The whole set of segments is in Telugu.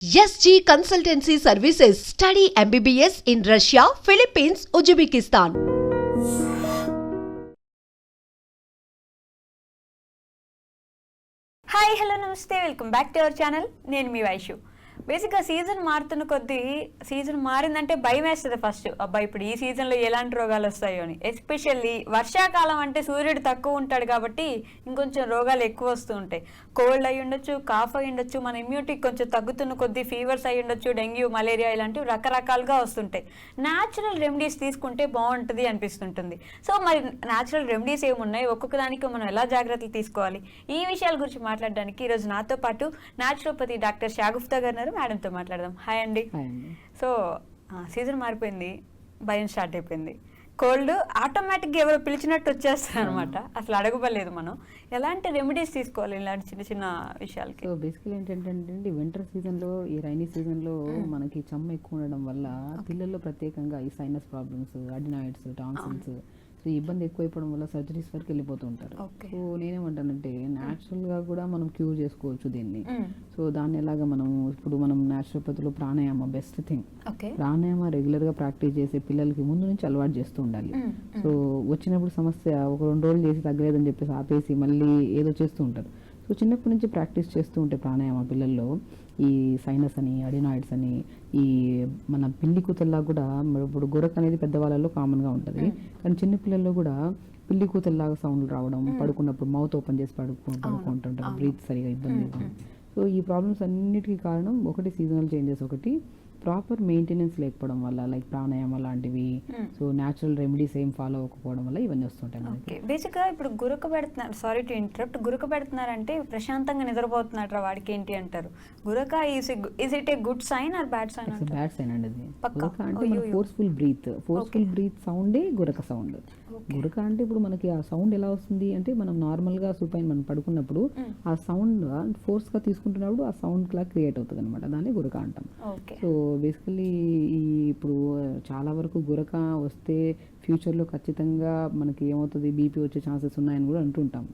SG Consultancy Services. Study MBBS in Russia, Philippines, Uzbekistan. Hi hello నమస్తే welcome back to our channel. నేను మీ వైషు. బేసిక్గా సీజన్ మారుతున్న కొద్దీ సీజన్ మారిందంటే భయం వేస్తుంది ఫస్ట్. అబ్బాయి ఇప్పుడు ఈ సీజన్లో ఎలాంటి రోగాలు వస్తాయో అని. ఎస్పెషల్లీ వర్షాకాలం అంటే సూర్యుడు తక్కువ ఉంటాడు కాబట్టి ఇంకొంచెం రోగాలు ఎక్కువ వస్తూ ఉంటాయి. కోల్డ్ అయి ఉండొచ్చు, కాఫ్ అయి ఉండొచ్చు, మన ఇమ్యూనిటీ కొంచెం తగ్గుతున్న కొద్దీ ఫీవర్స్ అయి ఉండొచ్చు, డెంగ్యూ, మలేరియా ఇలాంటివి రకరకాలుగా వస్తుంటాయి. న్యాచురల్ రెమెడీస్ తీసుకుంటే బాగుంటుంది అనిపిస్తుంటుంది. సో మరి న్యాచురల్ రెమెడీస్ ఏమున్నాయి, ఒక్కొక్క దానికి మనం ఎలా జాగ్రత్తలు తీసుకోవాలి, ఈ విషయాల గురించి మాట్లాడడానికి ఈరోజు నాతో పాటు న్యాచురోపతి డాక్టర్ షాగుఫ్తా గారు మేడంతో మాట్లాడదాం. హాయ్ అండి. సో సీజన్ మారిపోయింది, భయం స్టార్ట్ అయిపోయింది. కోల్డ్ ఆటోమేటిక్గా ఎవరో పిలిచినట్టు వచ్చేస్తారు అనమాట. అసలు అడగబలేదు మనం. ఎలాంటి రెమెడీస్ తీసుకోవాలి ఇలాంటి చిన్న చిన్న విషయాలకి? సో బేసికలీ ఏంటంటే వింటర్ సీజన్లో, ఈ రైనీ సీజన్లో మనకి చెమ్మ ఎక్కువ ఉండడం వల్ల పిల్లల్లో ప్రత్యేకంగా ఈ sinus problems, adenoids, tonsils, so ఇబ్బంది ఎక్కువైపోవడం వల్ల సర్జరీస్ వరకు వెళ్ళిపోతూ ఉంటారు. సో నేనేమంటానంటే న్యాచురల్గా కూడా మనం క్యూర్ చేసుకోవచ్చు దీన్ని. సో దాన్ని ఎలాగా మనం న్యాచురోపతిలో ప్రాణాయామ బెస్ట్ థింగ్. ప్రాణాయామ రెగ్యులర్గా ప్రాక్టీస్ చేసే పిల్లలకి ముందు నుంచి అలవాటు చేస్తూ ఉండాలి. సో వచ్చినప్పుడు సమస్య ఒక 2 రోజులు చేసి తగ్గలేదని చెప్పేసి ఆపేసి మళ్ళీ ఏదో చేస్తూ ఉంటారు. సో చిన్నప్పటి నుంచి ప్రాక్టీస్ చేస్తూ ఉంటే ప్రాణాయామ పిల్లల్లో ఈ సైనస్ అని, అడినాయిడ్స్ అని, ఈ మన పిల్లి కూతల్లా కూడా ఇప్పుడు గురక అనేది పెద్దవాళ్ళలో కామన్గా ఉంటుంది, కానీ చిన్నపిల్లల్లో కూడా పిల్లి కూతల్లాగా సౌండ్లు రావడం, పడుకున్నప్పుడు మౌత్ ఓపెన్ చేసి పడుకుంటుంటారు, బ్రీత్ సరిగా ఇబ్బంది. సో ఈ ప్రాబ్లమ్స్ అన్నిటికీ కారణం ఒకటి సీజనల్ చేంజెస్, ఒకటి ప్రాపర్ మెయింటెనెన్స్ లేకపోవడం వల్ల, లైక్ ప్రాణాయామ లాంటివి. సో న్యాచురల్ రెమెడీస్ ఏం ఫాలో అవ్వకపోవడం వల్ల ఇవన్నీ వస్తుంటాయి మనకి. బేసిక్గా ఇప్పుడు గురక పెడుతున్నారు, సారీ టు ఇంటరప్ట్, గురక పెడుతున్నారంటే ప్రశాంతంగా నిద్రపోతున్నారు, వాడికి ఏంటి అంటారు? గురక is it a good sign or bad sign? Bad sign అండి అది. గురక అంటే ఫోర్స్ఫుల్ బ్రీత్ సౌండే గురక సౌండ్. గురక అంటే ఇప్పుడు మనకి ఆ సౌండ్ ఎలా వస్తుంది అంటే, మనం నార్మల్గా సుపైన మనం పడుకున్నప్పుడు ఆ సౌండ్ ఫోర్స్గా తీసుకుంటున్నప్పుడు ఆ సౌండ్ లా క్రియేట్ అవుతుంది అనమాట, దాన్ని గురక అంటాం. సో బేసికలీ ఇప్పుడు చాలా వరకు గురక వస్తే ఫ్యూచర్లో ఖచ్చితంగా మనకి ఏమవుతుంది, బీపీ వచ్చే ఛాన్సెస్ ఉన్నాయని కూడా అంటుంటాం.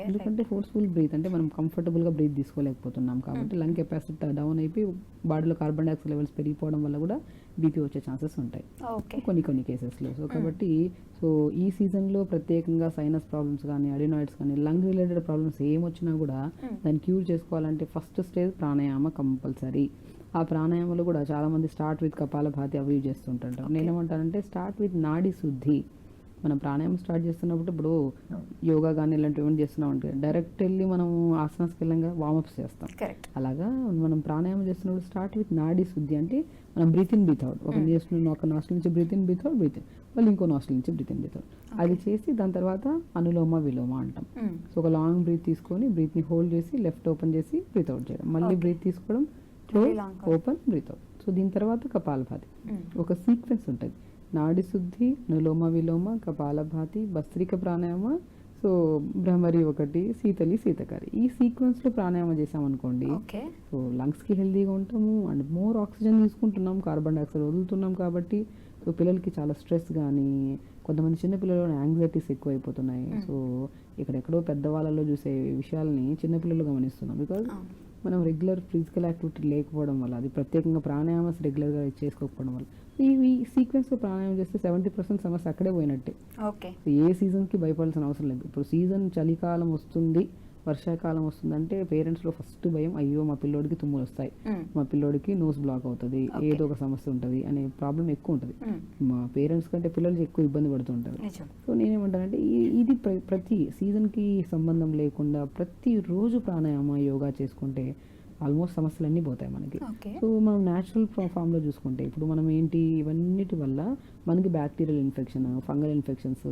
ఎందుకంటే ఫోర్స్ఫుల్ బ్రీత్ అంటే మనం కంఫర్టబుల్గా బ్రీత్ తీసుకోలేకపోతున్నాం కాబట్టి లంగ్ కెపాసిటీ డౌన్ అయిపోయి బాడీలో కార్బన్ డైఆక్సైడ్ లెవెల్స్ పెరిగిపోవడం వల్ల కూడా బీపీ వచ్చే ఛాన్సెస్ ఉంటాయి కొన్ని కేసెస్లో. సో కాబట్టి సో ఈ సీజన్లో ప్రత్యేకంగా సైనస్ ప్రాబ్లమ్స్ కానీ, అడినాయిడ్స్ కానీ, లంగ్ రిలేటెడ్ ప్రాబ్లమ్స్ ఏమొచ్చినా కూడా దాన్ని క్యూర్ చేసుకోవాలంటే ఫస్ట్ స్టేజ్ ప్రాణాయామ కంపల్సరీ. ఆ ప్రాణాయామలో కూడా చాలామంది స్టార్ట్ విత్ కపాలభాతి అవి చేస్తుంటారు. నేనేమంటానంటే స్టార్ట్ విత్ నాడి శుద్ధి. మనం ప్రాణాయామం స్టార్ట్ చేస్తున్నప్పుడు ఇప్పుడు యోగా కానీ ఇలాంటివి ఏమైనా చేస్తున్నాం అంటే డైరెక్ట్ వెళ్ళి మనం ఆసనాస్కి వెళ్ళంగా వార్మప్స్ చేస్తాం. అలాగా మనం ప్రాణాయామం చేస్తున్నప్పుడు స్టార్ట్ విత్ నాడి శుద్ధి అంటే మనం బ్రీత్ ఇన్ బ్రీత్ అవుట్, ఒక నాస్ట్రిల్ నుంచి బ్రీత్ ఇన్ బ్రీత్ అవుట్, మళ్ళీ ఇంకో నాస్ట్రిల్ నుంచి బ్రీత్ ఇన్ బ్రీత్ అవుట్, అది చేసి దాని తర్వాత అనులోమ విలోమ అంటాం. సో ఒక లాంగ్ బ్రీత్ తీసుకొని బ్రీత్ని హోల్డ్ చేసి లెఫ్ట్ ఓపెన్ చేసి బ్రీత్ అవుట్ చేయడం, మళ్ళీ బ్రీత్ తీసుకోవడం, close open breath out. So దీని తర్వాత కపాలభాతి ఒక సీక్వెన్స్ ఉంటుంది. నాడి శుద్ధి, నులోమ విలోమ, కపాలభాతి, భస్త్రిక ప్రాణాయామ, సో భ్రమరి ఒకటి, శీతకారి. ఈ సీక్వెన్స్లో ప్రాణాయామం చేసామనుకోండి, సో లంగ్స్కి హెల్దీగా ఉంటాము అండ్ మోర్ ఆక్సిజన్ తీసుకుంటున్నాం, కార్బన్ డైఆక్సైడ్ వదులుతున్నాం. కాబట్టి సో పిల్లలకి చాలా స్ట్రెస్ కానీ, కొంతమంది చిన్నపిల్లలు యాంగ్జైటీస్ ఎక్కువ అయిపోతున్నాయి. సో ఎక్కడెక్కడో పెద్దవాళ్ళలో చూసే విషయాలని చిన్నపిల్లలు గమనిస్తున్నాం. బికాజ్ మనం రెగ్యులర్ ఫిజికల్ యాక్టివిటీ లేకపోవడం వల్ల, అది ప్రత్యేకంగా ప్రాణాయామస్ రెగ్యులర్గా చేసుకోకపోవడం వల్ల ఈ సీక్వెన్స్లో ప్రాణాయామం చేస్తే 70% సమస్య అక్కడే పోయినట్టే. ఏ సీజన్కి భయపడాల్సిన అవసరం లేదు. ఇప్పుడు సీజన్ చలికాలం వస్తుంది, వర్షాకాలం వస్తుందంటే పేరెంట్స్లో ఫస్ట్ భయం, అయ్యో మా పిల్లోడికి తుమ్ములు వస్తాయి, మా పిల్లోడికి నోస్ బ్లాక్ అవుతుంది, ఏదో ఒక సమస్య ఉంటుంది అనే ప్రాబ్లం ఎక్కువ ఉంటుంది. మా పేరెంట్స్ కంటే పిల్లలకి ఎక్కువ ఇబ్బంది పడుతుంటారు. సో నేనేమంటానంటే ఇది ప్రతి సీజన్కి సంబంధం లేకుండా ప్రతిరోజు ప్రాణాయామ యోగా చేసుకుంటే ఆల్మోస్ట్ సమస్యలన్నీ పోతాయి మనకి. సో మనం న్యాచురల్ ఫామ్లో చూసుకుంటే ఇప్పుడు మనం ఏంటి, ఇవన్నిటి వల్ల మనకి bacterial infection, fungal infections,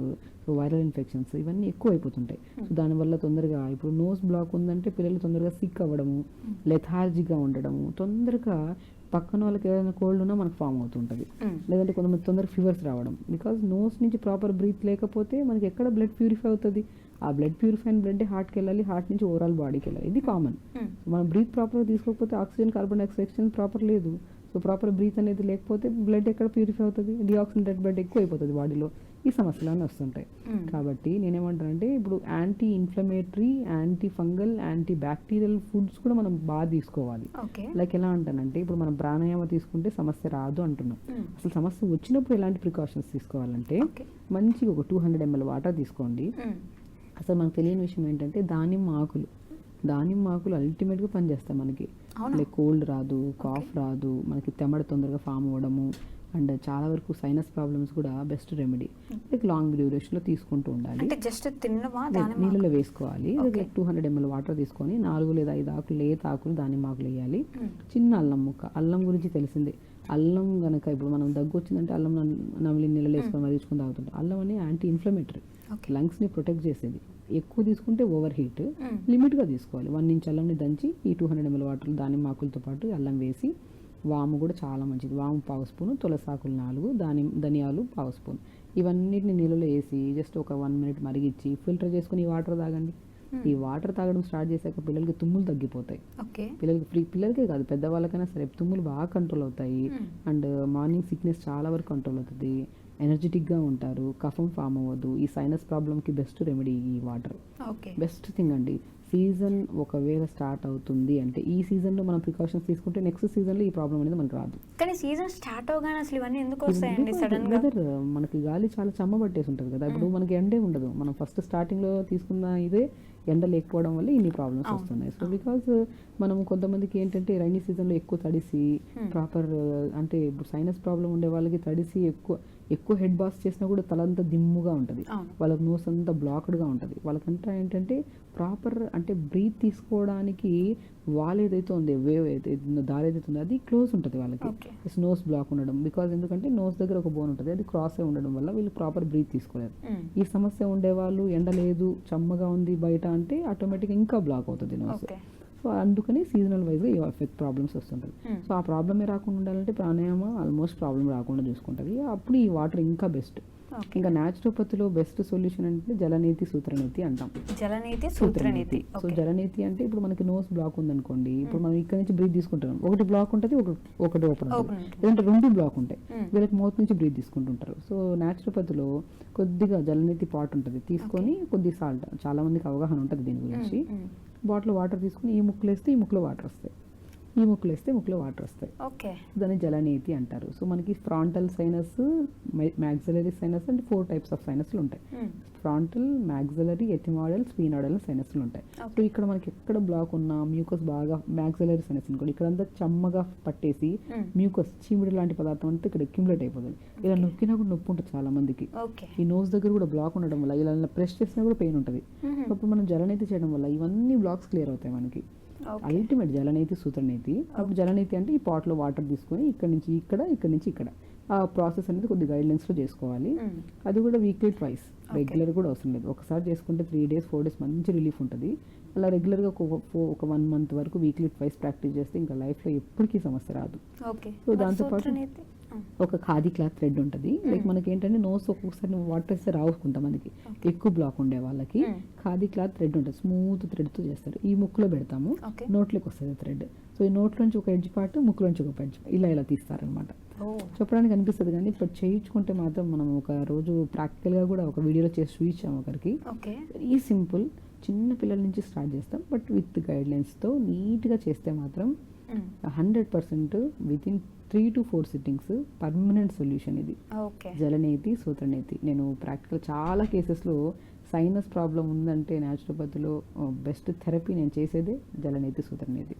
so viral infections ఇవన్నీ ఎక్కువ అయిపోతుంటాయి. సో దానివల్ల తొందరగా ఇప్పుడు నోస్ బ్లాక్ ఉందంటే పిల్లలు తొందరగా సిక్ అవ్వడము, లెథార్జీగా ఉండడము, తొందరగా పక్కన వాళ్ళకి ఏదైనా కోల్డ్ ఉన్నా మనకు ఫామ్ అవుతుంటుంది. లేదంటే కొంతమంది తొందరగా ఫీవర్స్ రావడం, బికాజ్ నోస్ నుంచి ప్రాపర్ బ్రీత్ లేకపోతే మనకి ఎక్కడ బ్లడ్ ప్యూరిఫై అవుతుంది. ఆ బ్లడ్ ప్యూరిఫైన్ బ్లడ్ హార్ట్కి వెళ్ళాలి, హార్ట్ నుంచి ఓవరాల్ బాడీకి వెళ్ళాలి, ఇది కామన్. మనం బ్రీత్ ప్రాపర్గా తీసుకోకపోతే oxygen, carbon dioxide exchange proper లేదు. సో సో ప్రాపర్ బ్రీత్ అనేది లేకపోతే బ్లడ్ ఎక్కడ ప్యూరిఫై అవుతుంది, డిఆక్సిజనేటెడ్ బ్లడ్ ఎక్కువ అయిపోతుంది బాడీలో, ఈ సమస్యలన్నీ వస్తుంటాయి. కాబట్టి నేనేమంటానంటే ఇప్పుడు anti inflammatory, anti fungal, anti bacterial foods కూడా మనం బాగా తీసుకోవాలి. లైక్ ఎలా అంటానంటే ఇప్పుడు మనం ప్రాణాయామ తీసుకుంటే సమస్య రాదు అంటున్నాం. అసలు సమస్య వచ్చినప్పుడు ఎలాంటి ప్రికాషన్స్ తీసుకోవాలంటే మంచిగా ఒక 200 ml వాటర్ తీసుకోండి. అసలు మనకు తెలియని విషయం ఏంటంటే దానిమ్మ ఆకులు అల్టిమేట్గా పనిచేస్తాయి మనకి. లైక్ కోల్డ్ రాదు, కాఫ్ రాదు, మనకి తెమ్మడ తొందరగా ఫామ్ అవ్వడము, అండ్ చాలా వరకు సైనస్ ప్రాబ్లమ్స్ కూడా బెస్ట్ రెమెడీ. లైక్ లాంగ్ డ్యూరేషన్లో తీసుకుంటూ ఉండాలి. నీళ్ళలో వేసుకోవాలి. లైక్ 200 ml వాటర్ తీసుకొని 4 లేదా 5 ఆకులు, లేత ఆకులు దానిమ్మ ఆకులు వేయాలి. చిన్న అల్లం ముక్క, అల్లం గురించి తెలిసిందే. అల్లం కనుక ఇప్పుడు మనం దగ్గు వచ్చిందంటే అల్లం నమిలి నీళ్ళలో వేసుకొని మరిగించుకొని తాగుతుంటాం. అల్లం అనేది యాంటీ ఇన్ఫ్లమేటరీ, లంగ్స్ని ప్రొటెక్ట్ చేసేది. ఎక్కువ తీసుకుంటే ఓవర్ హీట్, లిమిట్గా తీసుకోవాలి. 1 ఇంచ్ అల్లంని దంచి ఈ 200 ml వాటర్లు దానిమ్మ ఆకులతో పాటు అల్లం వేసి, వాము కూడా చాలా మంచిది, వాము 1/2 స్పూను, తులసాకులు 4, ధనియాలు 1/2 స్పూన్, ఇవన్నిటిని నీళ్ళలో వేసి జస్ట్ ఒక 1 minute మరిగించి ఫిల్టర్ చేసుకుని ఈ వాటర్ తాగండి. ఈ వాటర్ తాగడం స్టార్ట్ చేశాక పిల్లలకి తుమ్ములు తగ్గిపోతాయి. పిల్లలకే కాదు పెద్దవాళ్ళకైనా సరే తుమ్ములు బాగా కంట్రోల్ అవుతాయి. అండ్ మార్నింగ్ సిక్నెస్ చాలా వరకు కంట్రోల్ అవుతుంది, ఎనర్జెటిక్గా ఉంటారు, కఫం ఫామ్ అవ్వదు. ఈ సైనస్ ప్రాబ్లమ్కి బెస్ట్ రెమెడీ ఈ వాటర్. బెస్ట్ థింగ్ అండి. సీజన్ ఒకవేళ స్టార్ట్ అవుతుంది అంటే ఈ సీజన్లో మనం ప్రికాషన్స్ తీసుకుంటే నెక్స్ట్ సీజన్లో ఈ ప్రాబ్లం అనేది మనకు రాదు. కానీ సీజన్ స్టార్ట్ అవగానే అసలు ఇవన్నీ ఎందుకు వస్తాయండి సడన్ గా? వెదర్ మనకి గాలి చాలా చెమ్మబట్టేసి ఉంటుంది కదా. ఇప్పుడు మనకి ఎండే ఉండదు. మనం ఫస్ట్ స్టార్టింగ్లో తీసుకున్న ఇదే ఎండ లేకపోవడం వల్ల ఇన్ని ప్రాబ్లమ్స్ వస్తున్నాయి. సో బికాజ్ మనం కొంతమందికి ఏంటంటే రైనీ సీజన్లో ఎక్కువ తడిసి ప్రాపర్ అంటే ఇప్పుడు సైనస్ ప్రాబ్లం ఉండే వాళ్ళకి తడిసి ఎక్కువ హెడ్ బాస్ చేసినా కూడా తలంతా దిమ్ముగా ఉంటుంది, వాళ్ళకి నోస్ అంతా బ్లాక్డ్గా ఉంటుంది. వాళ్ళకంతా ఏంటంటే ప్రాపర్ అంటే బ్రీత్ తీసుకోవడానికి వాల్ ఏదైతే ఉంది, వేవ్ ఏదైతే దారి ఏదైతే ఉందో అది క్లోజ్ ఉంటుంది వాళ్ళకి. నోస్ బ్లాక్ ఉండడం బికాజ్ ఎందుకంటే నోస్ దగ్గర ఒక బోన్ ఉంటుంది, అది క్రాస్ అయి ఉండడం వల్ల వీళ్ళు ప్రాపర్ బ్రీత్ తీసుకోలేరు. ఈ సమస్య ఉండేవాళ్ళు ఎండ లేదు చెమ్మగా ఉంది బయట అంటే ఆటోమేటిక్గా ఇంకా బ్లాక్ అవుతుంది నోస్. సో అందుకని సీజనల్ వైజ్గా ఈ ఎఫెక్ట్ ప్రాబ్లమ్స్ వస్తుంటుంది. సో ఆ ప్రాబ్లమే రాకుండా ఉండాలంటే ప్రాణాయామ ఆల్మోస్ట్ ప్రాబ్లం రాకుండా చూసుకుంటుంది. అప్పుడు ఈ వాటర్ ఇంకా బెస్ట్. ఇంకా న్యాచురోపతిలో బెస్ట్ సొల్యూషన్ అంటే జలనేతి సూత్రనేతి అంటాం. సూత్రనేతి. సో జలనేతి అంటే ఇప్పుడు మనకి నోస్ బ్లాక్ ఉందనుకోండి, ఇప్పుడు మనం ఇక్కడ నుంచి బ్రీత్ తీసుకుంటున్నాం, ఒకటి బ్లాక్ ఉంటుంది, ఒకటి ఓపెన్ ఉంటుంది, లేదంటే 2 బ్లాక్ ఉంటాయి, వీళ్ళకి మౌత్ నుంచి బ్రీత్ తీసుకుంటుంటారు. సో న్యాచురోపతిలో కొద్దిగా జలనేతి పాట్ ఉంటుంది, తీసుకొని కొద్ది సాల్ట్, చాలా మందికి అవగాహన ఉంటుంది దీని గురించి, బాటిల్ వాటర్ తీసుకుని ఈ ముక్కులు వేస్తే ఈ ముక్కులో వాటర్ వస్తాయి, ఈ ముక్కులు వేస్తే ముక్కులో వాటర్ వస్తాయి. దాన్ని జలనేతి అంటారు. సో మనకి ఫ్రాంటల్ సైనస్, మ్యాక్సిలరీ సైనస్ అంటే 4 types ఆఫ్ సైనస్లు ఉంటాయి. ఫ్రాంటల్, మ్యాక్సిలరీ, ఎథిమాయిడల్, స్పీనాయిడల్ సైనస్లు ఉంటాయి. సో ఇక్కడ మనకి ఎక్కడ బ్లాక్ ఉన్నా మ్యూకస్ బాగా మ్యాక్సిలరీ సైనస్ అనుకోండి, ఇక్కడంతా చెమ్మగా పట్టేసి మ్యూకస్ చీమిడి లాంటి పదార్థం అంతా ఇక్కడ అక్యుములేట్ అయిపోతుంది. ఇలా నొక్కినా కూడా నొప్పి ఉంటుంది చాలా మందికి. ఈ నోస్ దగ్గర కూడా బ్లాక్ ఉండడం వల్ల ఇలా ప్రెస్ చేసినా కూడా పెయిన్ ఉంటుంది. అప్పుడు మనం జలనేతి చేయడం వల్ల ఇవన్నీ బ్లాక్స్ క్లియర్ అవుతాయి మనకి. అల్టిమేట్ జలనేతి సూత్రనేతి. అప్పుడు జలనేతి అంటే ఈ పాట్లో వాటర్ తీసుకొని ఇక్కడ నుంచి ఇక్కడ ఆ ప్రాసెస్ అనేది కొద్ది గైడ్లైన్స్లో చేసుకోవాలి. అది కూడా వీక్లీ ట్వైస్, రెగ్యులర్ కూడా అవసరం లేదు. ఒకసారి చేసుకుంటే 3 days 4 days మంచి రిలీఫ్ ఉంటుంది. అలా రెగ్యులర్గా ఒక 1 month వరకు వీక్లీ ట్వైస్ ప్రాక్టీస్ చేస్తే ఇంకా లైఫ్లో ఎప్పటికీ సమస్య రాదు. సో దాంతోపాటు ఒక ఖాదీ క్లాత్ థ్రెడ్ ఉంటుంది. లైక్ మనకి ఏంటంటే నోస్ ఒక్కొక్కసారి వాటర్ వేస్తే రావుకుంటాం, మనకి ఎక్కువ బ్లాక్ ఉండే వాళ్ళకి ఖాదీ క్లాత్ థ్రెడ్ ఉంటుంది, స్మూత్ థ్రెడ్తో చేస్తారు. ఈ ముక్కులో పెడతాము, నోట్లోకి వస్తుంది థ్రెడ్. సో ఈ నోట్లోంచి ఒక ఎడ్జ్ పార్ట్, ముక్కులోంచి ఒక ఎడ్జ్, ఇలా తీస్తారనమాట. చెప్పడానికి అనిపిస్తుంది కానీ ఇప్పుడు చేయించుకుంటే మాత్రం మనం ఒక రోజు ప్రాక్టికల్గా కూడా ఒక వీడియోలో చేసి చూపించాము ఒకరికి. వెరీ సింపుల్, చిన్న పిల్లల నుంచి స్టార్ట్ చేస్తాం, బట్ విత్ గైడ్లైన్స్తో నీట్గా చేస్తే మాత్రం 100% within 3 to 4 sittings permanent solution ఇది. జలనేతి సూత్రనేతి. నేను ప్రాక్టికల్ చాలా కేసెస్లో సైనస్ ప్రాబ్లం ఉందంటే న్యాచురోపతిలో బెస్ట్ థెరపీ నేను చేసేదే జలనేతి సూత్రనేతి.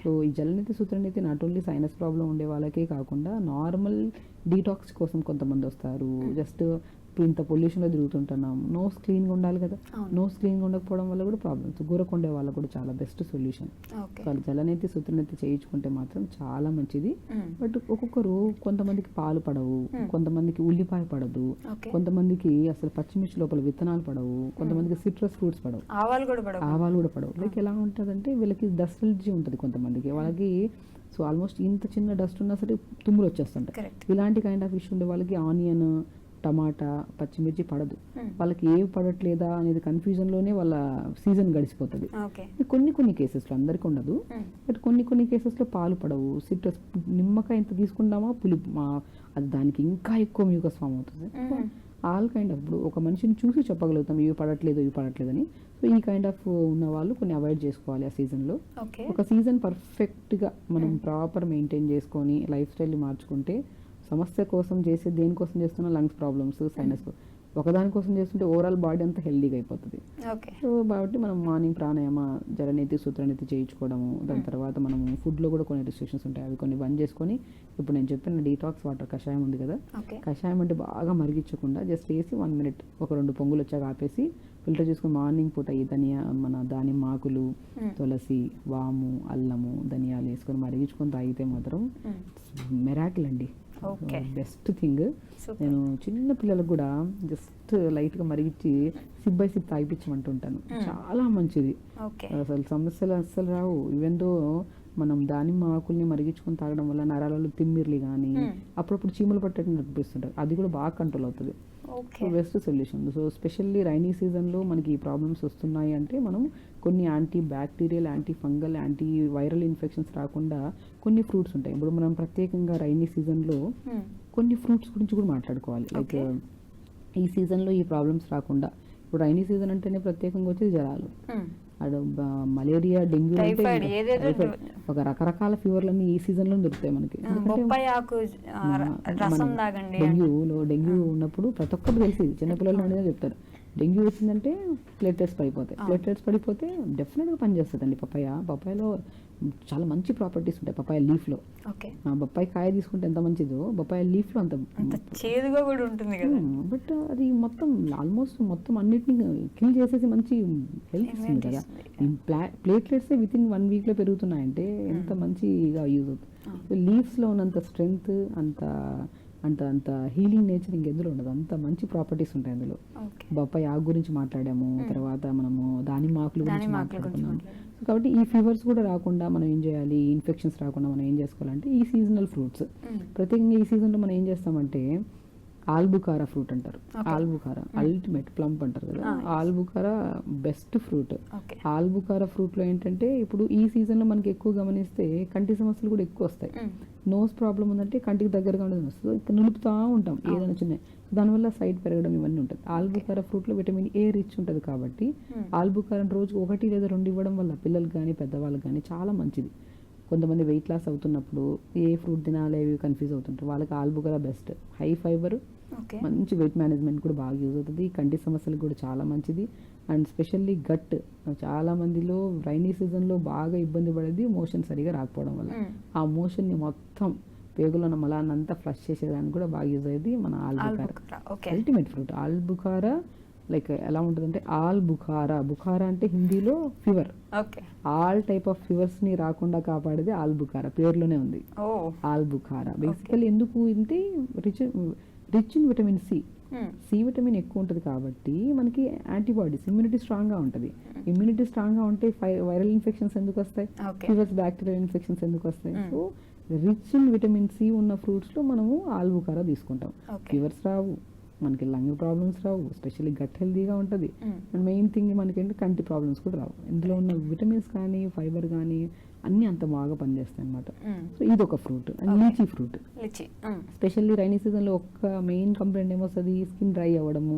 సో ఈ జలనేతి sutraneti not only sinus problem ఉండే వాళ్ళకే కాకుండా నార్మల్ డీటాక్స్ కోసం కొంతమంది వస్తారు. జస్ట్ ఇంత పొల్యూషన్లో తిరుగుతుంటున్నాం, నోస్ క్లీన్గా ఉండాలి కదా, నోస్ క్లీన్గా ఉండకపోవడం వల్ల కూడా ప్రాబ్లమ్స్. గురకొండే వాళ్ళకు కూడా చాలా బెస్ట్ సొల్యూషన్. వాళ్ళు జలనేతి సూత్రనేతి చేయించుకుంటే మాత్రం చాలా మంచిది. బట్ ఒక్కొక్కరు కొంతమందికి పాలు పడవు, కొంతమందికి ఉల్లిపాయ పడదు, కొంతమందికి అసలు పచ్చిమిర్చి లోపల విత్తనాలు పడవు, కొంతమందికి సిట్రస్ ఫ్రూట్స్ పడవు, ఆవాలు కూడా పడవు. లైక్ ఎలా ఉంటుందంటే వీళ్ళకి డస్ట్ ఎలర్జీ ఉంటుంది కొంతమందికి, వాళ్ళకి సో ఆల్మోస్ట్ ఇంత చిన్న డస్ట్ ఉన్నా సరే తుమ్ములు వచ్చేస్తుంటాయి. ఇలాంటి కైండ్ ఆఫ్ ఇష్యూ ఉండే వాళ్ళకి ఆనియన్, టమాటా, పచ్చిమిర్చి పడదు. వాళ్ళకి ఏవి పడట్లేదా అనేది కన్ఫ్యూజన్లోనే వాళ్ళ సీజన్ గడిచిపోతుంది. ఓకే. కొన్ని కేసెస్లో, అందరికీ ఉండదు, బట్ కొన్ని కేసెస్లో పాలు పడవు. సిట్రస్, నిమ్మకాయ ఎంత తీసుకుంటామా పులుపు అది దానికి ఇంకా ఎక్కువ మ్యూకస్ ఫామ్ అవుతుంది. ఆల్ కైండ్ ఆఫ్, ఇప్పుడు ఒక మనిషిని చూసి చెప్పగలుగుతాం ఇవి పడట్లేదని. సో ఈ కైండ్ ఆఫ్ ఉన్న వాళ్ళు కొన్ని అవాయిడ్ చేసుకోవాలి ఆ సీజన్లో. ఒక సీజన్ పర్ఫెక్ట్గా మనం ప్రాపర్ మెయింటైన్ చేసుకొని లైఫ్ స్టైల్ని మార్చుకుంటే, సమస్య కోసం దేనికోసం చేస్తున్నా లంగ్స్ ప్రాబ్లమ్స్, సైనస్, ఒకదానికోసం చేస్తుంటే ఓవరాల్ బాడీ అంతా హెల్దీగా అయిపోతుంది. సో కాబట్టి మనం మార్నింగ్ ప్రాణాయామ, జలనీతి, సూత్రనీతి చేయించుకోవడము, దాని తర్వాత మనం ఫుడ్లో కూడా కొన్ని రిస్ట్రిక్షన్స్ ఉంటాయి, అవి కొన్ని బంద్ చేసుకొని, ఇప్పుడు నేను చెప్పిన డీటాక్స్ వాటర్ కషాయం ఉంది కదా, కషాయం అంటే బాగా మరిగించకుండా జస్ట్ వేసి 1 minute ఒక 2 పొంగులు వచ్చాక ఆపేసి ఫిల్టర్ చేసుకుని మార్నింగ్ పూట ఈ దానిమ్మ ఆకులు, తులసి, వాము, అల్లము, ధనియాలు వేసుకొని మరిగించుకొని తాగితే మాత్రం మెరాకిల్ అండి. Best thing. నేను చిన్న పిల్లలకు కూడా జస్ట్ లైట్గా మరిగించి సిప్ బై సిప్ తాగిపించమంటుంటాను. చాలా మంచిది. అసలు సమస్యలు అస్సలు రావు. ఈవెన్ దో మనం దానిమ్మ ఆకుల్ని మరిగించుకొని తాగడం వల్ల నరాలలో తిమ్మిర్లు కానీ అప్పుడప్పుడు చీమలు పట్టేట్టు అనిపిస్తుంటాయి, అది కూడా బాగా కంట్రోల్ అవుతుంది. So best solution. So specially rainy సీజన్లో మనకి ఈ ప్రాబ్లమ్స్ వస్తున్నాయి అంటే మనం కొన్ని anti bacterial, anti fungal, anti viral infections రాకుండా కొన్ని ఫ్రూట్స్ ఉంటాయి. ఇప్పుడు మనం ప్రత్యేకంగా రైనీ సీజన్లో కొన్ని ఫ్రూట్స్ గురించి కూడా మాట్లాడుకోవాలి. లైక్ ఈ సీజన్లో ఈ ప్రాబ్లమ్స్ రాకుండా, ఇప్పుడు రైనీ సీజన్ అంటేనే ప్రత్యేకంగా వచ్చేది జ్వరాలు, మలేరియా, డెంగ్యూ, ఒక రకరకాల ఫీవర్లన్నీ ఈ సీజన్ లో దొరుకుతాయి మనకి. డెంగ్యూ ఉన్నప్పుడు ప్రతి ఒక్కరు తెలిసి చిన్నపిల్లలు అనేది చెప్తారు, డెంగ్యూ వచ్చిందంటే ప్లేట్లెట్స్ పడిపోతే డెఫినెట్గా పనిచేస్తుందండి పపాయలో చాలా మంచి ప్రాపర్టీస్ ఉంటాయి. పపాయ లీఫ్లో, బొప్పాయి కాయ తీసుకుంటే ఎంత మంచిదో బొప్పాయి లీఫ్లో అంత చేదుగా కూడా ఉంటుంది కదా. బట్ అది ఆల్మోస్ట్ మొత్తం అన్నిటిని కిల్ చేసేసి మంచి హెల్త్ ఇస్తుంది కదా. ప్లేట్లెట్స్ విత్ ఇన్ 1 week పెరుగుతున్నాయంటే ఎంత మంచిగా యూజ్ అవుతుంది. లీవ్స్లో ఉన్నంత స్ట్రెంగ్త్, అంత హీలింగ్ నేచర్ ఇంకెందులో ఉండదు. అంత మంచి ప్రాపర్టీస్ ఉంటాయి అందులో. బొప్పాయి ఆకు గురించి మాట్లాడాము, తర్వాత మనము దానిమ్మ ఆకుల గురించి మాట్లాడుకున్నాము. కాబట్టి ఈ ఫీవర్స్ కూడా రాకుండా మనం ఏం చేయాలి, ఇన్ఫెక్షన్స్ రాకుండా మనం ఏం చేసుకోవాలంటే ఈ సీజనల్ ఫ్రూట్స్, ప్రత్యేకంగా ఈ సీజన్లో మనం ఏం చేస్తామంటే ఆల్బుకారా ఫ్రూట్ అంటారు. ఆల్బుకారా అల్టిమేట్ ప్లంప్ అంటారు కదా, ఆల్బుకారా బెస్ట్ ఫ్రూట్. ఆల్బుకారా ఫ్రూట్లో ఏంటంటే ఇప్పుడు ఈ సీజన్లో మనకి ఎక్కువ గమనిస్తే కంటి సమస్యలు కూడా ఎక్కువ వస్తాయి. నోస్ ప్రాబ్లం ఉందంటే కంటికి దగ్గరగా ఉండేది వస్తుంది, నిలుపుతూ ఉంటాం ఏదైనా చిన్న, దానివల్ల సైడ్ పెరగడం ఇవన్నీ ఉంటుంది. ఆల్బుకారా ఫ్రూట్లో విటమిన్ ఏ రిచ్ ఉంటుంది కాబట్టి ఆల్బుకారాని రోజుకు 1 లేదా 2 ఇవ్వడం వల్ల పిల్లలకు కానీ పెద్దవాళ్ళకి కానీ చాలా మంచిది. కొంతమంది వెయిట్ లాస్ అవుతున్నప్పుడు ఏ ఫ్రూట్ తినాలి అవి కన్ఫ్యూజ్ అవుతుంటారు, వాళ్ళకి ఆల్బుకారా బెస్ట్. హై ఫైబర్, మంచి వెయిట్ మేనేజ్మెంట్ కూడా బాగా యూజ్ అవుతుంది, కంటి సమస్యలకు కూడా చాలా మంచిది. అండ్ స్పెషల్లీ గట్, చాలా మందిలో రైనీ సీజన్లో బాగా ఇబ్బంది పడేది మోషన్ సరిగా రాకపోవడం వల్ల. ఆ మోషన్ని మొత్తం పేగులను మలాన్నంతా ఫ్లష్ చేసేదానికి కూడా బాగా యూజ్ అయ్యేది మన ఆల్బుకారా. అల్టిమేట్ ఫ్రూట్ ఆల్బుకారా. లైక్ ఎలా ఉంటుందంటే బుఖారా అంటే హిందీలో fever, all type of fevers ని రాకుండా కాపాడేది ఆల్బుకారా, పేరులోనే ఉంది ఆల్బుకారా. బేసికల్లీ ఎందుకు ఇంతే rich in vitamin C vitamin ఎక్కువ ఉంటుంది కాబట్టి మనకి యాంటీబాడీస్, ఇమ్యూనిటీ స్ట్రాంగ్ గా ఉంటుంది. ఇమ్యూనిటీ స్ట్రాంగ్ గా ఉంటే వైరల్ ఇన్ఫెక్షన్స్ ఎందుకు వస్తాయి, ఫీవర్స్, బ్యాక్టీరియల్ ఇన్ఫెక్షన్స్ ఎందుకు వస్తాయి. So rich in vitamin C ఉన్న ఫ్రూట్స్ లో మనము ఆల్బుకారా తీసుకుంటాం. ఫీవర్స్ రావు, మనకి లంగ్ ప్రాబ్లమ్స్ రావు, స్పెషల్లీ గట్ హెల్దీగా ఉంటుంది. అండ్ మెయిన్ థింగ్ మనకేంటి కంటి ప్రాబ్లమ్స్ కూడా రావు. ఇందులో ఉన్న విటమిన్స్ కానీ ఫైబర్ కానీ అన్ని అంత బాగా పనిచేస్తాయి అనమాట. సో ఇది ఒక fruit. And lychee fruit, specially rainy season లో ఒక మెయిన్ కంప్లైంట్ ఏమొస్తుంది, స్కిన్ డ్రై అవ్వడము,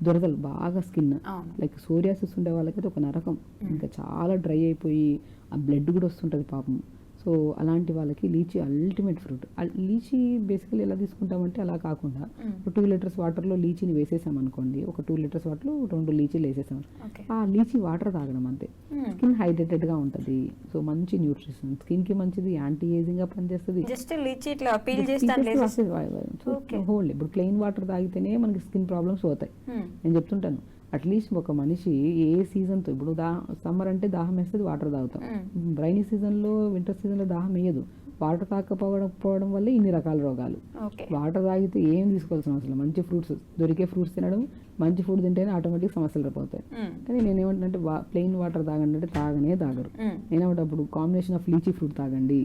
దురదలు బాగా, స్కిన్ లైక్ సోరియాసిస్ ఉండే వాళ్ళకైతే ఒక నరకం, ఇంకా చాలా డ్రై అయిపోయి ఆ బ్లడ్ కూడా వస్తుంటది పాపం. సో అలాంటి వాళ్ళకి lychee ultimate fruit. Lychee basically ఎలా తీసుకుంటామంటే అలా కాకుండా 2 liters వాటర్లో లీచీని వేసేసాం అనుకోండి, ఒక 2 liters వాటర్లో 2 లీచీలు వేసేసాం, ఆ లీచీ వాటర్ తాగడం అంతే. స్కిన్ హైడ్రేటెడ్గా ఉంటుంది. సో మంచి న్యూట్రిషన్, స్కిన్కి మంచిది, యాంటీ ఏజింగ్గా పనిచేస్తుంది. హోల్డ్ ఇప్పుడు ప్లెయిన్ వాటర్ తాగితేనే మనకి స్కిన్ ప్రాబ్లమ్స్ పోతాయి. నేను చెప్తుంటాను, అట్లీస్ట్ ఒక మనిషి ఏ సీజన్తో, ఇప్పుడు సమ్మర్ అంటే దాహం వేస్తుంది, వాటర్ తాగుతాం. రైనీ సీజన్లో, వింటర్ సీజన్లో దాహం వేయదు, వాటర్ తాకపోవడం వల్ల ఇన్ని రకాల రోగాలు. వాటర్ తాగితే ఏం తీసుకోవాల్సిన అవసరం, మంచి ఫ్రూట్స్, దొరికే ఫ్రూట్స్ తినడం, మంచి ఫుడ్ తింటేనే ఆటోమేటిక్ సమస్యలు రాపోతాయి. కానీ నేనేమంటే ప్లెయిన్ వాటర్ తాగండి అంటే తాగరు. నేనేమంటే అప్పుడు కాంబినేషన్ ఆఫ్ లీచీ ఫ్రూట్ తాగండి,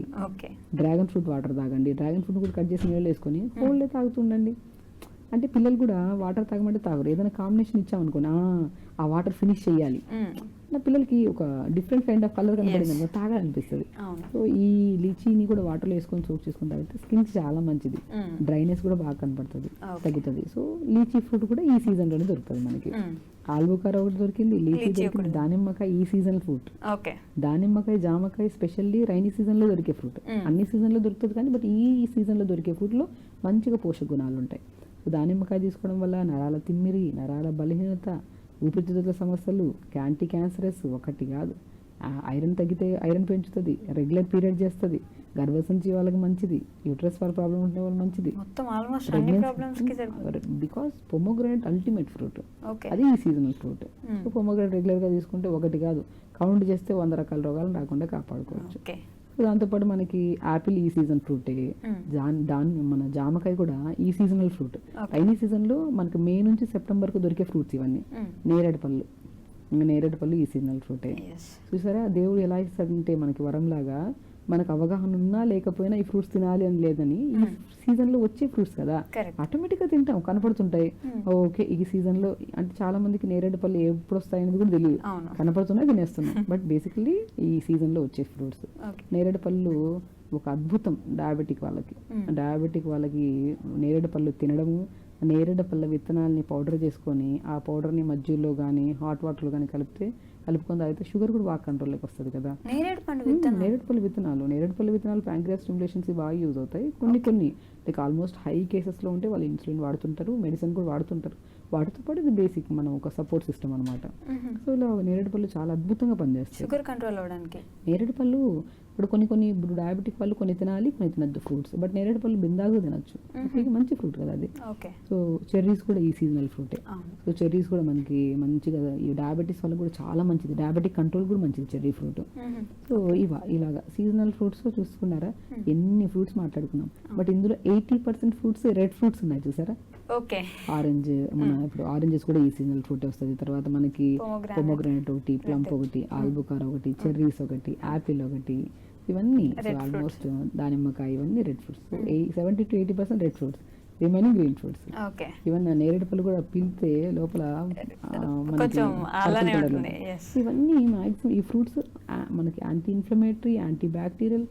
డ్రాగన్ ఫ్రూట్ వాటర్ తాగండి, డ్రాగన్ ఫ్రూట్ కూడా కట్ చేసి నీళ్ళు వేసుకొని కోల్డ్ తాగుతుండండి. అంటే పిల్లలు కూడా వాటర్ తాగమంటే తాగరు, ఏదైనా కాంబినేషన్ ఇచ్చామనుకోండి ఆ వాటర్ ఫినిష్ చేయాలి. నా పిల్లలకి ఒక డిఫరెంట్ కైండ్ ఆఫ్ కలర్ కనబడింది అనుకో తాగాలనిపిస్తుంది. సో ఈ లీచీని కూడా వాటర్లో వేసుకొని సోక్ చేసుకుని తాగితే స్కిన్ చాలా మంచిది, డ్రైనెస్ కూడా బాగా కనపడుతుంది, తగ్గుతుంది. సో లీచీ ఫ్రూట్ కూడా ఈ సీజన్ లోనే దొరుకుతుంది మనకి. ఆల్బుకార ఒకటి దొరికింది, లీచీ దొరికింది, దానిమ్మకాయ ఈ సీజన్ ఫ్రూట్. దానిమ్మకాయ, జామకాయ స్పెషల్లీ రైనీ సీజన్ లో దొరికే ఫ్రూట్. అన్ని సీజన్ లో దొరుకుతుంది కానీ బట్ ఈ సీజన్ లో దొరికే ఫ్రూట్ లో మంచిగా పోషక గుణాలు ఉంటాయి. సో దానిమ్మకాయ తీసుకోవడం వల్ల నరాల తిమ్మిరి, నరాల బలహీనత, ఊపిరితిత్తుల సమస్యలు, యాంటీ క్యాన్సరస్ ఒకటి కాదు, ఐరన్ తగ్గితే ఐరన్ పెంచుతుంది, రెగ్యులర్ పీరియడ్ చేస్తుంది, గర్భసంచి వాళ్ళకి మంచిది, యూట్రస్ ఫర్ ప్రాబ్లం ఉంటే వాళ్ళు మంచిది. బికాస్ పొమోగ్రానేట్ అల్టిమేట్ ఫ్రూట్, అది ఈ seasonal fruit. So pomegranate regular గా తీసుకుంటే ఒకటి కాదు, కౌంట్ చేస్తే 100 రకాల రోగాలను రాకుండా కాపాడుకోవచ్చు. దాంతోపాటు మనకి యాపిల్ ఈ సీజన్ ఫ్రూటే, మన జామకాయ కూడా ఈ సీజనల్ ఫ్రూట్. రైనీ సీజన్ లో మనకి మే నుంచి సెప్టెంబర్ కు దొరికే ఫ్రూట్స్ ఇవన్నీ. నేరేడు పళ్ళు ఈ సీజనల్ ఫ్రూటే. చూసారా దేవుడు ఎలా ఇస్తాడంటే మనకి వరంలాగా, మనకు అవగాహన ఉన్నా లేకపోయినా ఈ ఫ్రూట్స్ తినాలి అని లేదని, ఈ సీజన్ లో వచ్చే ఫ్రూట్స్ కదా ఆటోమేటిక్ గా తింటాం, కనపడుతుంటాయి. ఓకే ఈ సీజన్ లో అంటే చాలా మందికి నేరేడు పళ్ళు ఎప్పుడు వస్తాయి అనేది కూడా తెలియదు, కనపడుతున్నాయి తినేస్తున్నాం. బట్ బేసికలీ ఈ సీజన్ లో వచ్చే ఫ్రూట్స్. నేరేడు పళ్ళు ఒక అద్భుతం డయాబెటిక్ వాళ్ళకి నేరేడు పళ్ళు తినడము, నేరేడు పళ్ళ విత్తనాలని పౌడర్ చేసుకొని ఆ పౌడర్ని మజ్జిగలో కానీ హాట్ వాటర్లో కానీ కలుపుకొని తాగితే షుగర్ కూడా బాగా కంట్రోల్లోకి వస్తుంది కదా. నేరేడు పళ్ళు విత్తనాలు ప్యాంక్రియాస్ స్టిమ్యులేషన్స్ బాగా యూజ్ అవుతాయి. కొన్ని లైక్ ఆల్మోస్ట్ హై కేసెస్లో ఉంటే వాళ్ళు ఇన్సులిన్ వాడుతుంటారు, మెడిసిన్ కూడా వాడుతుంటారు. వాటితో పాటు ఇది బేసిక్ మనం ఒక సపోర్ట్ సిస్టమ్ అనమాట. సో ఇలా నేరేడు పళ్ళు చాలా అద్భుతంగా పనిచేస్తాయి షుగర్ కంట్రోల్ అవడానికి. నేరేడు పళ్ళు ఇప్పుడు కొన్ని ఇప్పుడు డయాబెటిక్ వాళ్ళు కొన్ని తినాలి, కొన్ని తినద్దు ఫ్రూట్స్. బట్ నేరేడు పళ్ళు బిందాగా తినచ్చు, మంచి ఫ్రూట్ కదా అది. సో చెర్రీస్ కూడా ఈ సీజనల్ ఫ్రూటే. సో చెర్రీస్ కూడా మనకి మంచిగా ఈ డయాబెటీస్ వల్ల కూడా చాలా మంచిది, డయాబెటిక్ కంట్రోల్ కూడా మంచిది చెర్రీ ఫ్రూట్. సో ఇలాగా సీజనల్ ఫ్రూట్స్ చూసుకున్నారా, ఎన్ని ఫ్రూట్స్ మాట్లాడుకున్నాం. బట్ ఇందులో 80% ఫ్రూట్స్ రెడ్ ఫ్రూట్స్ ఉన్నాయి చూసారా. ఆరెంజ్, మన ఇప్పుడు ఆరెంజెస్ కూడా ఈ సీజనల్ ఫ్రూట్ వస్తుంది. తర్వాత మనకి పొమోగ్రానేట్ ఒకటి, ప్లమ్ ఒకటి, ఆల్బుకార ఒకటి, చెర్రీస్ ఒకటి, యాపిల్ ఒకటి, ఇవన్నీ ఆల్మోస్ట్ దానిమ్మకాయ, ఇవన్నీ red fruits. 70 to 80% red fruits, remaining green fruits. Even నేరేడు పళ్ళు కూడా పిలితే లోపల ఇవన్నీ మాక్సిమం ఈ ఫ్రూట్స్ మనకి యాంటీ ఇన్ఫ్లమేటరీ, యాంటీ బ్యాక్టీరియల్,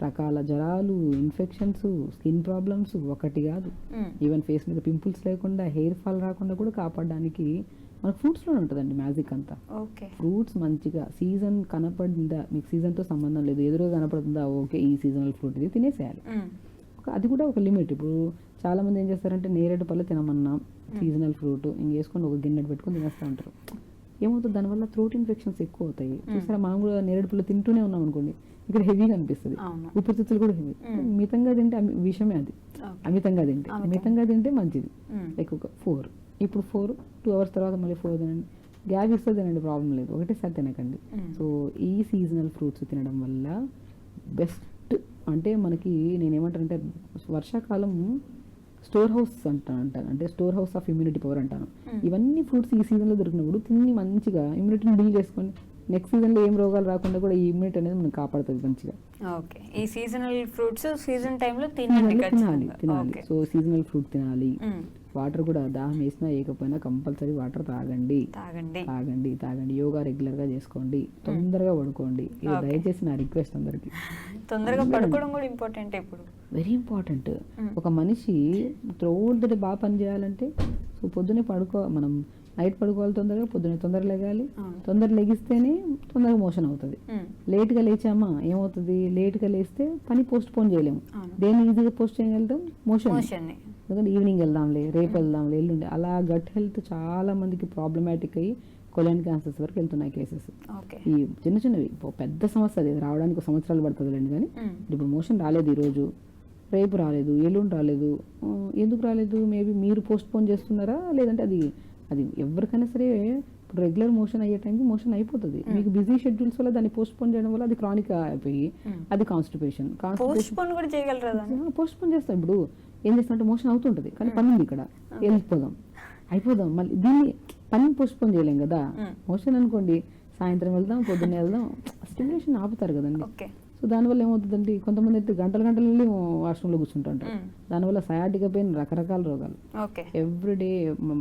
రకాల జ్వరాలు, ఇన్ఫెక్షన్స్, స్కిన్ ప్రాబ్లమ్స్ ఒకటి కాదు. ఈవెన్ ఫేస్ మీద పింపుల్స్ లేకుండా, హెయిర్ ఫాల్ రాకుండా కూడా కాపాడడానికి మనకు ఫ్రూట్స్ లో ఉంటుందండి మ్యాజిక్ అంతా. ఫ్రూట్స్ మంచిగా సీజన్ కనపడిందా, మీకు సీజన్ తో సంబంధం లేదు, ఎదురు కనపడుతుందా, ఓకే ఈ సీజనల్ ఫ్రూట్ ఇది తినేసేయాలి. అది కూడా ఒక లిమిట్. ఇప్పుడు చాలా మంది ఏం చేస్తారంటే నేరేడు పళ్ళు తినమన్నా సీజనల్ ఫ్రూట్ ఇంకేసుకొని ఒక గిన్నె పెట్టుకొని తినేస్తూ ఉంటారు. ఏమవుతుంది దానివల్ల థ్రోట్ ఇన్ఫెక్షన్స్ ఎక్కువ అవుతాయి. చూసారా, మనం కూడా నేరేడు పళ్ళు తింటూనే ఉన్నాం అనుకోండి, ఇక్కడ హెవీగా అనిపిస్తుంది, ఊపిరితిత్తులు కూడా హెవీ. మితంగా తింటే విషమే అది, మితంగా తింటే మంచిది. లైక్ ఒక 4 ఇప్పుడు 2 hours తర్వాత మళ్ళీ 4 తినండి, గ్యాప్ ఇస్తే తినండి, ప్రాబ్లం లేదు, ఒకటేసారి తినకండి. సో ఈ సీజనల్ ఫ్రూట్స్ తినడం వల్ల బెస్ట్. అంటే మనకి నేనేమంటానంటే వర్షాకాలం స్టోర్ హౌస్ అంటాను, అంటే store house of immunity power అంటాను. ఇవన్నీ ఫ్రూట్స్ ఈ సీజన్లో దొరికినప్పుడు తిని మంచిగా ఇమ్యూనిటీని బిల్డ్ చేసుకొని నెక్స్ట్ సీజన్లో ఏం రోగాలు రాకుండా కూడా ఈ ఇమ్యూనిటీ అనేది మనం కాపాడుతుంది మంచిగా. ఈ సీజనల్ ఫ్రూట్స్ సీజన్ టైంలో తినాలి. సో సీజనల్ ఫ్రూట్ తినాలి. వాటర్ కూడా దాహం వేసినా వేయకపోయినా కంపల్సరీ వాటర్ తాగండి. యోగా రెగ్యులర్ గా చేసుకోండి, తొందరగా పడుకోండి. ఇది దయచేసి నా రిక్వెస్ట్ అందరికి. తొందరగా పడుకోవడం కూడా ఇంపార్టెంట్, ఇప్పుడు వెరీ ఇంపార్టెంట్. ఒక మనిషి త్రూఅవుట్ ద డే బాగా పని చేయాలంటే సో పొద్దునే మనం నైట్ పడుకోవాలి, తొందరగా పొద్దున తొందర లేగాలి. తొందర లెగిస్తేనే తొందరగా మోషన్ అవుతుంది. లేట్ గా లేచామా ఏమవుతుంది, లేట్ గా లేస్తే పని పోస్ట్ పోన్ చేయలేము. దేన్ని ఈజీగా పోస్ట్ చేయగలుగుతాం, మోషన్. ఎందుకంటే ఈవినింగ్ వెళ్దాంలే, రేపు వెళ్దాంలే, ఎల్లుండి, అలా గట్ హెల్త్ చాలా మందికి ప్రాబ్లమాటిక్ అయ్యి కొలైన్ క్యాన్సర్స్ వరకు వెళ్తున్నాయి కేసెస్. ఈ చిన్నవి పెద్ద సమస్య అది రావడానికి సంవత్సరాలు పడుతుందిలేండి. కానీ ఇప్పుడు మోషన్ రాలేదు, ఈరోజు రేపు రాలేదు, ఎల్లుండి రాలేదు, ఎందుకు రాలేదు? మేబీ మీరు పోస్ట్ పోన్ చేస్తున్నారా, లేదంటే అది ఎవరికైనా సరే ఇప్పుడు రెగ్యులర్ మోషన్ అయ్యే టైంకి మోషన్ అయిపోతుంది. మీకు బిజీ షెడ్యూల్స్ వల్ల దాన్ని పోస్ట్ పోన్ చేయడం వల్ల అది క్రానిక్ అయిపోయి అది కాన్స్టిపేషన్ పోస్ట్ పోన్ చేస్తాం. ఇప్పుడు ఏం చేస్తామంటే మోషన్ అవుతుంటది కానీ పని ఉంది ఇక్కడ, అయిపోదాం మళ్ళీ దీన్ని పని పోస్ట్ పోన్ చేయలేం కదా. మోషన్ అనుకోండి సాయంత్రం వెళ్దాం, పొద్దున్న వెళ్దాం, స్టిమ్యులేషన్ ఆపుతారు కదండి. సో దానివల్ల ఏమవుతుందండి, కొంతమంది అయితే గంటలు గంటలు వెళ్ళి వాష్రూమ్లో కూర్చుంటుంటారు. దానివల్ల సయాటికా పెయిన్, రకరకాల రోగాలు. ఓకే. ఎవ్రీడే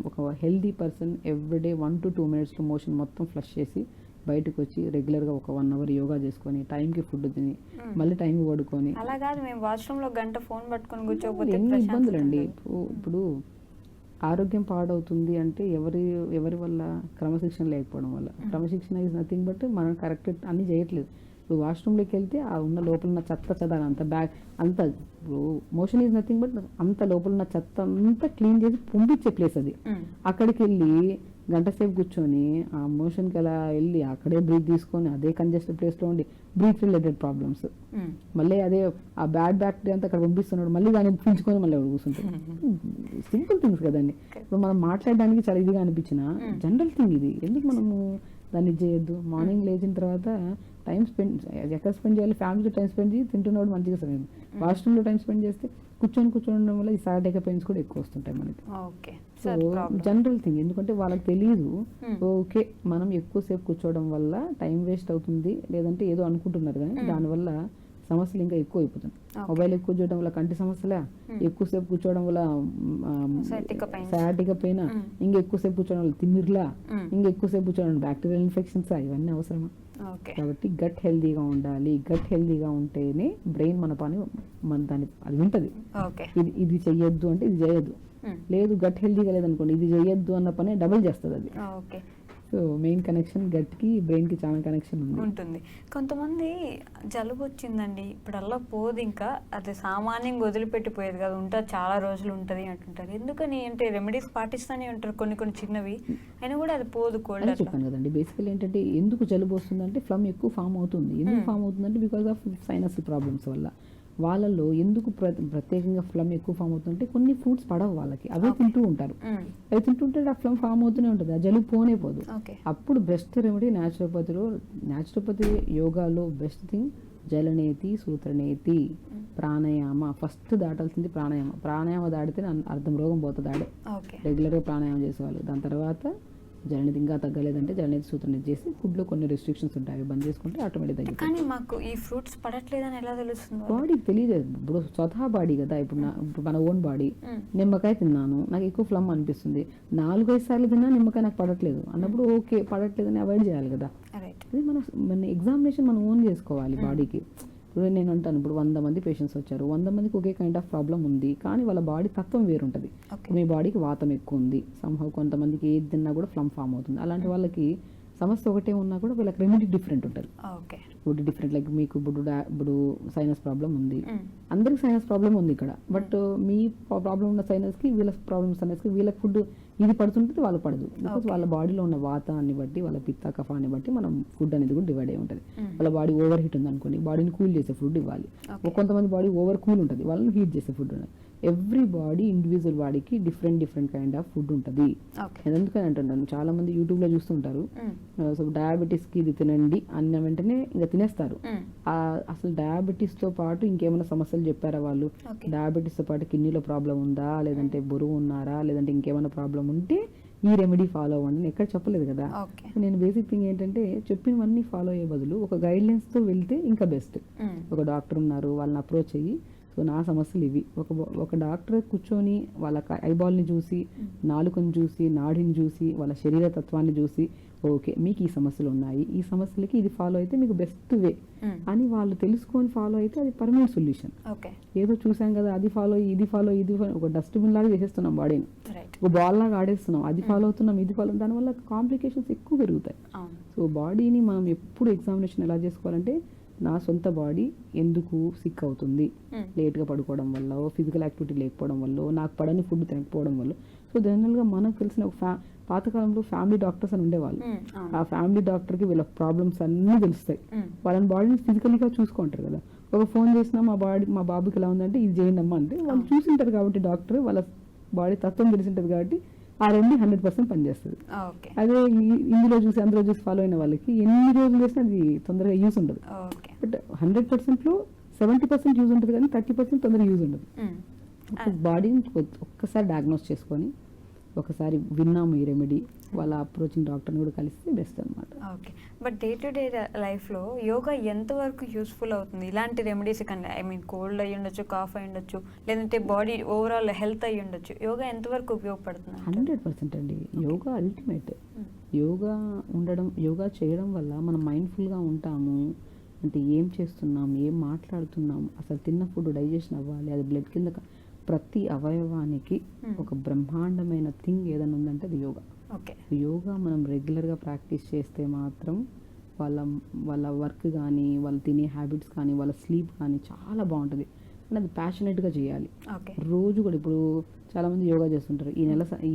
ఒక healthy person everyday 1 to 2 minutes motion మొత్తం ఫ్లష్ చేసి బయటకు వచ్చి రెగ్యులర్గా ఒక 1 hour యోగా చేసుకొని టైంకి ఫుడ్ తిని మళ్ళీ టైంకి పడుకొని. అలా కాదు, మేము వాష్రూమ్ లో గంట ఫోన్ పట్టుకొని కూర్చోకపోతే ఎన్ని ఇబ్బందులు అండి. ఇప్పుడు ఆరోగ్యం పాడవుతుంది అంటే ఎవరి వల్ల? క్రమశిక్షణ లేకపోవడం వల్ల. క్రమశిక్షణ ఈజ్ నథింగ్ బట్ మనం కరెక్ట్ అన్ని చేయట్లేదు. ఇప్పుడు వాష్రూమ్లోకి వెళ్తే ఆ ఉన్న లోపల ఉన్న చెత్త అంత బ్యాగ్ అంత, ఇప్పుడు మోషన్ ఈజ్ నథింగ్ బట్ అంత లోపల ఉన్న చెత్త అంతా క్లీన్ చేసి పంపించే ప్లేస్ అది. అక్కడికి వెళ్ళి గంట సేపు కూర్చొని ఆ మోషన్కి అలా వెళ్ళి అక్కడే బ్రీత్ తీసుకొని అదే కంజెస్టెడ్ ప్లేస్లో ఉండి బ్రీత్ రిలేటెడ్ ప్రాబ్లమ్స్, మళ్ళీ అదే ఆ బ్యాడ్ బ్యాక్టీరియా అంతా అక్కడ పంపిస్తున్నాడు, మళ్ళీ దాన్ని పీల్చుకొని మళ్ళీ కూర్చుంటాడు. సింపుల్ థింగ్స్ కదండి. ఇప్పుడు మనం మాట్లాడడానికి చాలా ఇదిగా అనిపించిన జనరల్ థింగ్ ఇది. ఎందుకు మనము దాన్ని చేయొద్దు? మార్నింగ్ లేచిన తర్వాత టైం స్పెండ్ ఎక్కడ స్పెండ్ చేయాలి? ఫ్యామిలీతో టైం స్పెండ్ చేసి తింటున్నప్పుడు మంచిగా సమయం. వాష్రూమ్లో టైం స్పెండ్ చేస్తే కూర్చొని ఉండడం వల్ల ఈ సయాటికా పెయిన్స్ కూడా ఎక్కువ వస్తుంటాయి మనకి. సో జనరల్ థింగ్, ఎందుకంటే వాళ్ళకి తెలియదు. ఓకే, మనం ఎక్కువసేపు కూర్చోవడం వల్ల టైం వేస్ట్ అవుతుంది లేదంటే ఏదో అనుకుంటున్నారు, కానీ దానివల్ల సమస్యలు ఇంకా ఎక్కువ అయిపోతుంది. మొబైల్ ఎక్కువ చూడడం వల్ల కంటి సమస్యలే, ఎక్కువసేపు కూర్చోవడం వల్ల సయాటికా పెయిన్, ఇంకా ఎక్కువసేపు కూర్చోవడం వల్ల తిమ్మిర్లా, ఇంకా ఎక్కువసేపు కూర్చోవడం వల్ల బ్యాక్టీరియల్ ఇన్ఫెక్షన్స్, ఇవన్నీ అవసరమా? కాబట్టి గట్ హెల్దీగా ఉండాలి. గట్ హెల్దీగా ఉంటేనే బ్రెయిన్ మన పని దాని అది వింటది. ఇది చెయ్యొద్దు అంటే ఇది చేయొద్దు, లేదు గట్ హెల్దీగా లేదనుకోండి ఇది చేయొద్దు అన్న పని డబుల్ చేస్తుంది అది. సో మెయిన్ కనెక్షన్ గట్ కి బ్రెయిన్ కి చాలా కనెక్షన్ ఉంటుంది. కొంతమంది జలుబు వచ్చిందండి ఇప్పుడల్లా పోదు, ఇంకా అది సామాన్యంగా వదిలిపెట్టిపోయేది కదా, ఉంటా చాలా రోజులు ఉంటుంది అంటుంటారు. ఎందుకని అంటే రెమెడీస్ పాటిస్తూనే ఉంటారు కొన్ని చిన్నవి, అయినా కూడా అది పోదు. కోల్డ్ చెప్పాను కదండి, బేసికల్ ఏంటంటే ఎందుకు జలుబు వస్తుందంటే ఫ్లమ్ ఎక్కువ ఫామ్ అవుతుంది. ఎందుకు ఫామ్ అవుతుందంటే బికాస్ ఆఫ్ సైనస్ ప్రాబ్లమ్స్ వల్ల. వాళ్ళలో ఎందుకు ప్రత్యేకంగా ఫ్లమ్ ఎక్కువ ఫామ్ అవుతుందంటే కొన్ని ఫ్రూట్స్ పడవు వాళ్ళకి, అవే తింటూ ఉంటారు. అవి తింటుంటే ఆ ఫ్లమ్ ఫామ్ అవుతూనే ఉంటుంది, ఆ జలుబు పోనే పోదు. అప్పుడు బెస్ట్ రెమెడీ న్యాచురోపతి యోగాలో బెస్ట్ థింగ్ జలనేతి, సూత్రనేతి, ప్రాణాయామ. ఫస్ట్ దాటాల్సింది ప్రాణాయామ దాటితే అర్థం రోగం పోతుంది ఆడే. రెగ్యులర్గా ప్రాణాయామం చేసేవాళ్ళు. దాని తర్వాత జలనేతి ఇంకా తగ్గలేదంటే జలనేతి, సూత్రనేతి చేసి ఫుడ్లో కొన్ని రెస్ట్రిక్షన్స్ ఉంటాయి, అవి బంద్ చేసుకుంటే ఆటోమేటిక్ తగ్గుతుంది. కానీ మాకు ఈ ఫ్రూట్స్ పడట్లేదని ఎలా తెలుస్తుంది? బాడీకి తెలియదు. ఇప్పుడు స్వతహా బాడీ కదా, ఇప్పుడు మన ఓన్ బాడీ. నిమ్మకాయ తిన్నాను, నాకు ఎక్కువ ఫ్లమ్ అనిపిస్తుంది, 4-5 సార్లు తిన్నా నిమ్మకాయ నాకు పడట్లేదు అన్నప్పుడు ఓకే, పడట్లేదని అవాయిడ్ చేయాలి కదా. అది మన ఎగ్జామినేషన్ మనం ఓన్ చేసుకోవాలి బాడీకి. ఇప్పుడు నేను అంటాను, ఇప్పుడు 100 మంది పేషెంట్స్ వచ్చారు, 100 మందికి ఒకే కైండ్ ఆఫ్ ప్రాబ్లం ఉంది, కానీ వాళ్ళ బాడీ తత్వం వేరుంటుంది. మీ బాడీకి వాతం ఎక్కువ ఉంది, సంహవ్ కొంతమందికి ఏది తిన్నా కూడా ఫ్లమ్ ఫామ్ అవుతుంది. అలాంటి వాళ్ళకి సమస్య ఒకటే ఉన్నా కూడా వీళ్ళకి రెమెడీ డిఫరెంట్ ఉంటుంది. Food different. లైక్ మీకు ఇప్పుడు సైనస్ ప్రాబ్లం ఉంది, అందరికి సైనస్ ప్రాబ్లం ఉంది ఇక్కడ, బట్ మీ ప్రాబ్లం ఉన్న సైనస్కి వీళ్ళ ప్రాబ్లమ్ సైనస్కి వీళ్ళకి ఫుడ్ ఇది పడుతుంటుంది, వాళ్ళు పడదు. బికాస్ వాళ్ళ బాడీలో ఉన్న వాతాన్ని బట్టి, వాళ్ళ పిత్త కఫాన్ని బట్టి మనం ఫుడ్ అనేది కూడా డివైడ్ అయి ఉంటుంది. వాళ్ళ బాడీ ఓవర్ హీట్ ఉంది అనుకోండి, బాడీని కూల్ చేసే ఫుడ్ ఇవ్వాలి. కొంతమంది బాడీ ఓవర్ కూల్ ఉంటుంది, వాళ్ళని హీట్ చేసే ఫుడ్ ఉండాలి. ఎవ్రీ బాడీ ఇండివిజువల్ బాడీకి డిఫరెంట్ కైండ్ ఆఫ్ ఫుడ్ ఉంటుంది. ఎందుకని అంటున్నాను, చాలా మంది యూట్యూబ్ లో చూస్తుంటారు, సో డయాబెటీస్ కి ఇది తినండి అన్న వెంటనే ఇంకా తినేస్తారు. అసలు డయాబెటీస్ తో పాటు ఇంకేమైనా సమస్యలు చెప్పారా వాళ్ళు? డయాబెటీస్ తో పాటు కిడ్నీలో ప్రాబ్లం ఉందా, లేదంటే బరువు ఉన్నారా, లేదంటే ఇంకేమైనా ప్రాబ్లం ఉంటే ఈ రెమెడీ ఫాలో అవ్వండి ఎక్కడ చెప్పలేదు కదా. నేను బేసిక్ థింగ్ ఏంటంటే చెప్పినవన్నీ ఫాలో అయ్యే బదులు ఒక గైడ్ లైన్స్ తో వెళ్తే ఇంకా బెస్ట్. ఒక డాక్టర్ ఉన్నారు, వాళ్ళని అప్రోచ్ అయ్యి సో నా సమస్యలు ఇవి, ఒక డాక్టర్ కూర్చొని వాళ్ళ ఐబాల్ని చూసి, నాలుకని చూసి, నాడిని చూసి, వాళ్ళ శరీర తత్వాన్ని చూసి, ఓకే మీకు ఈ సమస్యలు ఉన్నాయి, ఈ సమస్యలకి ఇది ఫాలో అయితే మీకు బెస్ట్ వే అని వాళ్ళు తెలుసుకొని ఫాలో అయితే అది పర్మనెంట్ సొల్యూషన్. ఏదో చూసాం కదా అది ఫాలో ఇది ఫాలో ఒక డస్ట్బిన్ లాగా చేసేస్తున్నాం బాడీని, ఒక బాల్ లాగా ఆడేస్తున్నాం, అది ఫాలో అవుతున్నాం ఇది ఫాలో, దానివల్ల కాంప్లికేషన్స్ ఎక్కువ పెరుగుతాయి. సో బాడీని మనం ఎప్పుడు ఎగ్జామినేషన్ ఎలా చేసుకోవాలంటే నా సొంత బాడీ ఎందుకు సిక్ అవుతుంది, లేట్గా పడుకోవడం వల్ల, ఫిజికల్ యాక్టివిటీ లేకపోవడం వల్ల, నాకు పడని ఫుడ్ తినకపోవడం వల్ల. సో జనరల్గా మనకు తెలిసిన ఒక పాతకాలంలో ఫ్యామిలీ డాక్టర్స్ అని ఉండేవాళ్ళు. ఆ ఫ్యామిలీ డాక్టర్కి వీళ్ళ ప్రాబ్లమ్స్ అన్నీ తెలుస్తాయి, వాళ్ళని బాడీని ఫిజికల్గా చూసుకుంటారు కదా. ఒక ఫోన్ చేసినా మా బాబుకి ఎలా ఉందంటే ఇది చేయండి అమ్మా అంటే వాళ్ళు చూసింటారు కాబట్టి డాక్టర్ వాళ్ళ బాడీ తత్వం తెలిసింటారు కాబట్టి ఆ 100% పనిచేస్తుంది. అదే ఇందులో చూసి అందులో చూసి ఫాలో అయిన వాళ్ళకి ఎన్ని రోజులు చేసినా అది తొందరగా యూజ్ ఉండదు. బట్ 100%లో 70% యూజ్ ఉంటుంది, కానీ 30% తొందరగా యూజ్ ఉండదు. బాడీని ఒక్కసారి డయాగ్నోస్ చేసుకొని ఒకసారి విన్నాము ఈ రెమెడీ, వాళ్ళ అప్రోచింగ్ డాక్టర్ని కూడా కలిస్తే బెస్ట్ అనమాట. Okay. But day to day లైఫ్లో యోగా ఎంతవరకు యూస్ఫుల్ అవుతుంది ఇలాంటి రెమెడీస్ కన్నా? ఐ మీన్ కోల్డ్ అయ్యి ఉండొచ్చు, కాఫ్ అయ్యి ఉండొచ్చు, లేదంటే బాడీ ఓవరాల్ హెల్త్ అయ్యి ఉండొచ్చు, యోగా ఎంతవరకు ఉపయోగపడుతుంది? 100% అండి. యోగా అల్టిమేట్. యోగా చేయడం వల్ల మనం మైండ్ఫుల్గా ఉంటాము. అంటే ఏం చేస్తున్నాం, ఏం మాట్లాడుతున్నాం, అసలు తిన్న ఫుడ్ డైజెషన్ అవ్వాలి, అది బ్లడ్ కింద ప్రతి అవయవానికి ఒక బ్రహ్మాండమైన థింగ్ ఏదైనా ఉందంటే అది యోగా. ఓకే. యోగా మనం రెగ్యులర్గా ప్రాక్టీస్ చేస్తే మాత్రం వాళ్ళ వర్క్ కానీ, వాళ్ళు తినే హ్యాబిట్స్ కానీ, వాళ్ళ స్లీప్ కానీ చాలా బాగుంటుంది. అంటే అది ప్యాషనెట్గా చేయాలి. ఓకే. రోజు కూడా ఇప్పుడు చాలామంది యోగా చేస్తుంటారు, ఈ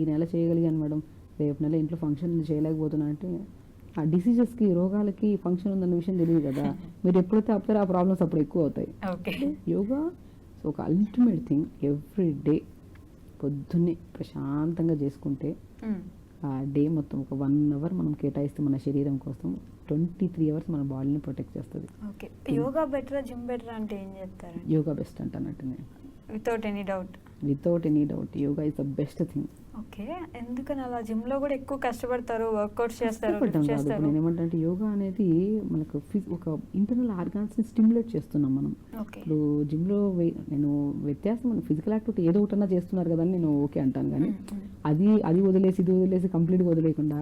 నెల చేయగలిగాను మేడం, రేపు నెల ఇంట్లో ఫంక్షన్ చేయలేకపోతున్నా అంటే ఆ డిసీజెస్కి, రోగాలకి ఫంక్షన్ ఉందన్న విషయం తెలియదు కదా. మీరు ఎప్పుడైతే ఆపుతారో ఆ ప్రాబ్లమ్స్ అప్పుడు ఎక్కువ అవుతాయి. ఓకే. యోగా ఒక అల్టిమేట్ థింగ్. ఎవ్రీ డే పొద్దున్నే ప్రశాంతంగా చేసుకుంటే ఆ డే మొత్తం ఒక 1 అవర్ మనం కేటాయిస్తే మన శరీరం కోసం 23 అవర్స్ మన బాడీని ప్రొటెక్ట్ చేస్తుంది. ఓకే. యోగా బెటరా, జిమ్ బెటరా అంటే ఏం చెప్తారు? యోగా బెస్ట్ అంటానట్టు నేను, without any doubt. Without any doubt yoga is the best thing. Okay. ఎందుకని అలా? జిమ్ లో కూడా ఎక్కువ కష్టపడతారు, వర్కౌట్స్ చేస్తారు, నేను ఏమంటే యోగా అనేది మనకు ఒక ఇంటర్నల్ ఆర్గాన్స్ ని స్టిమ్యులేట్ చేస్తున్నాం మనం. ఇప్పుడు జిమ్ లో నేను వ్యత్యాసం, మన ఫిజికల్ యాక్టివిటీ ఏదో ఒకటన్నా చేస్తున్నారు కదా అని నేను ఓకే అంటాను, కానీ అది వదిలేసి ఇది వదిలేసి కంప్లీట్గా వదిలేకుండా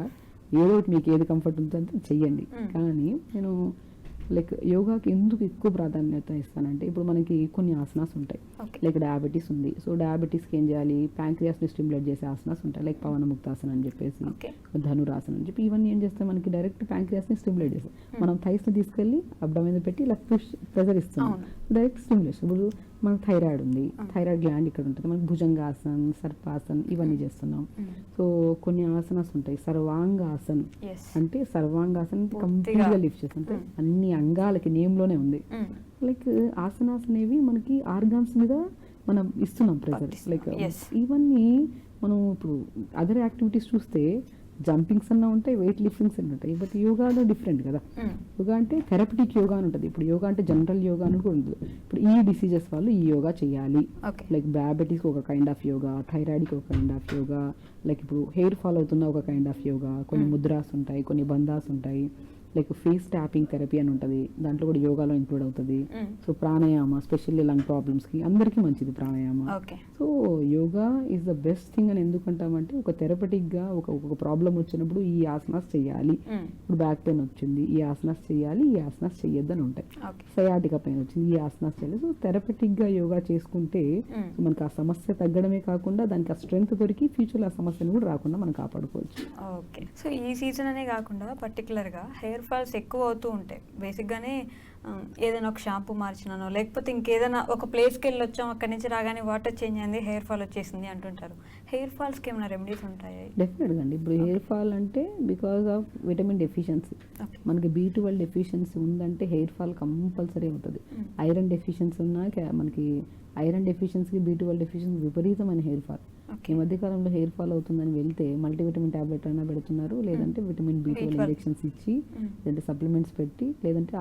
ఏదో ఒకటి మీకు ఏది కంఫర్ట్ ఉంటుందో చెయ్యండి. కానీ నేను లైక్ యోగాకి ఎందుకు ఎక్కువ ప్రాధాన్యత ఇస్తానంటే, ఇప్పుడు మనకి కొన్ని ఆసనాస్ ఉంటాయి. లైక్ డయాబెటీస్ ఉంది, సో డయాబెటీస్కి ఏం చేయాలి, ప్యాంక్రియాస్ని స్టిమ్యులేట్ చేసే ఆసనాస్ ఉంటాయి. లైక్ పవనముక్తాసనం అని చెప్పేసి, ధనురాసనం అని చెప్పి, ఇవన్నీ ఏం చేస్తాయి, మనకి డైరెక్ట్ ప్యాంక్రియాస్ని స్టిమ్యులేట్ చేస్తాయి. మనం థైస్ని తీసుకెళ్ళి అబ్డమెన్ పెట్టి ఇలా ప్రెజర్ ఇస్తున్నాం, డైరెక్ట్ స్టిమ్యులేషన్. ఇప్పుడు మనకు థైరాయిడ్ ఉంది, థైరాయిడ్ గ్లాండ్ ఇక్కడ ఉంటుంది, మనకి భుజంగాసన్, సర్పాసన్ ఇవన్నీ చేస్తున్నాం. సో కొన్ని ఆసనాస్ ఉంటాయి. సర్వాంగాసన్ అంటే సర్వాంగాసన్ కంప్లీట్గా లిఫ్ట్ చేస్తాం, అంటే అన్ని అంగాలకి నేమ్లోనే ఉంది. లైక్ ఆసనాస్ అనేవి మనకి ఆర్గాన్స్ మీద మనం ఇస్తున్నాం ప్రెజర్. లైక్ ఇవన్నీ మనం ఇప్పుడు అదర్ యాక్టివిటీస్ చూస్తే జంపింగ్స్ అన్నా ఉంటాయి, వెయిట్ లిఫ్టింగ్స్ అన్నీ ఉంటాయి, బట్ యోగాలో డిఫరెంట్ కదా. యోగా అంటే థెరపటిక్ యోగా అని ఉంటుంది. ఇప్పుడు యోగా అంటే జనరల్ యోగా అని కూడా ఉంటుంది. ఇప్పుడు ఈ డిసీజెస్ వాళ్ళు ఈ యోగా చేయాలి, లైక్ డయాబెటీస్కి ఒక కైండ్ ఆఫ్ యోగా, థైరాయిడ్కి ఒక కైండ్ ఆఫ్ యోగా, లైక్ ఇప్పుడు హెయిర్ ఫాల్ అవుతున్న ఒక కైండ్ ఆఫ్ యోగా, కొన్ని ముద్రాస్ ఉంటాయి, కొన్ని బంధాస్ ఉంటాయి, లైక్ ఫేస్ ట్యాపింగ్ థెరపీ అని ఉంటుంది, దాంట్లో కూడా యోగాలో ఇంక్లూడ్ అవుతుంది. సో ప్రాణాయామ స్పెషల్లీ లంగ్ ప్రాబ్లమ్స్కి అందరికీ మంచిది pranayama. So yoga is the best thing అని ఎందుకంటామంటే, ఒక థెరపటిక్గా ఒక ప్రాబ్లం వచ్చినప్పుడు ఈ ఆసనాస్ చేయాలి. ఇప్పుడు బ్యాక్ పెయిన్ వచ్చింది, ఈ ఆసనాస్ చేయాలి, ఈ ఆసనాస్ చేయొద్దని ఉంటాయి. సయాటికా పెయిన్ వచ్చింది, ఈ ఆసనాస్ చేయాలి. సో థెరపటిక్గా యోగా చేసుకుంటే మనకి ఆ సమస్య తగ్గడమే కాకుండా దానికి ఆ స్ట్రెంగ్త్ దొరికి ఫ్యూచర్లో ఆ సమస్యను కూడా రాకుండా మనం కాపాడుకోవచ్చు. ఓకే. సో ఈ సీజన్ అనే కాకుండా పర్టికులర్గా హెయిర్ ఫాల్స్ ఎక్కువ అవుతూ ఉంటాయి. బేసిక్గానే ఏదైనా ఒక షాంపూ మార్చినానో, లేకపోతే ఇంకేదైనా ఒక ప్లేస్కి వెళ్ళి వచ్చాం, అక్కడి నుంచి రాగానే వాటర్ చేంజ్ అయింది, హెయిర్ ఫాల్ వచ్చేసింది అంటుంటారు. హెయిర్ ఫాల్స్కి ఏమైనా రెమెడీస్ ఉంటాయి? డెఫినెట్గా అండి. ఇప్పుడు హెయిర్ ఫాల్ అంటే బికాస్ ఆఫ్ విటమిన్ డెఫిషియన్సీ, మనకి B12 డెఫిషియన్సీ ఉందంటే హెయిర్ ఫాల్ కంపల్సరీ అవుతుంది. ఐరన్ డెఫిషియన్సీ ఉన్నా మనకి ఐరన్ డెఫిషియన్సీకి B12 డెఫిషియన్సీ విపరీతమైన హెయిర్ ఫాల్. ఈ మధ్యకాలంలో హెయిర్ ఫాల్ అవుతుందని వెళ్తే మల్టీవిటమిన్ టాబ్లెట్ అయినా పెడుతున్నారు, లేదంటే విటమిన్ B12 ఇంజెక్షన్స్ ఇచ్చి, లేదంటే సప్లిమెంట్స్ పెట్టి, లేదంటే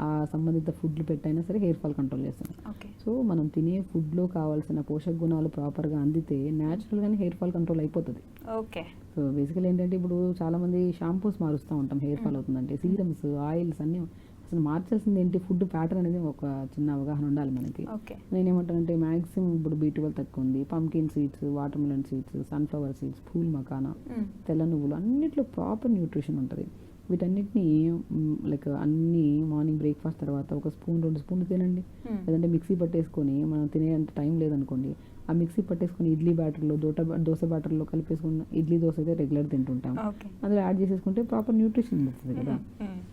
ఆ సంబంధిత ఫుడ్లు పెట్టైనా సరే హెయిర్ ఫాల్ కంట్రోల్ చేస్తున్నారు. సో మనం తినే ఫుడ్లో కావాల్సిన పోషక గుణాలు ప్రాపర్గా అందితే న్యాచురల్గానే హెయిర్ ఫాల్ కంట్రోల్ అయిపోతుంది. ఓకే. సో బేసికల్ ఏంటంటే, ఇప్పుడు చాలామంది షాంపూస్ మారుస్తూ ఉంటాం హెయిర్ ఫాల్ అవుతుందంటే, సీరమ్స్, ఆయిల్స్ అన్నీ. అసలు మార్చాల్సింది ఏంటి, ఫుడ్ ప్యాటర్న్ అనేది ఒక చిన్న అవగాహన ఉండాలి మనకి. నేనేమంటానంటే, మ్యాక్సిమం ఇప్పుడు B12 తక్కువ ఉంది, pumpkin seeds, water melon seeds, sunflower seeds, pool makhana, తెల్ల నువ్వులు, అన్నిట్లో ప్రాపర్ న్యూట్రిషన్ ఉంటుంది. వీటన్నిటిని లైక్ అన్ని మార్నింగ్ బ్రేక్ఫాస్ట్ తర్వాత ఒక స్పూన్ 2 స్పూన్లు తినండి. లేదంటే మిక్సీ పట్టేసుకొని, మనం తినేంత టైం లేదనుకోండి, ఆ మిక్సీ పట్టేసుకొని ఇడ్లీ బ్యాటర్లో, దోశ బ్యాటర్లో కలిపేసుకున్న ఇడ్లీ దోశ అయితే రెగ్యులర్ తింటుంటాం, అందులో యాడ్ చేసేసుకుంటే ప్రాపర్ న్యూట్రిషన్ వస్తుంది కదా.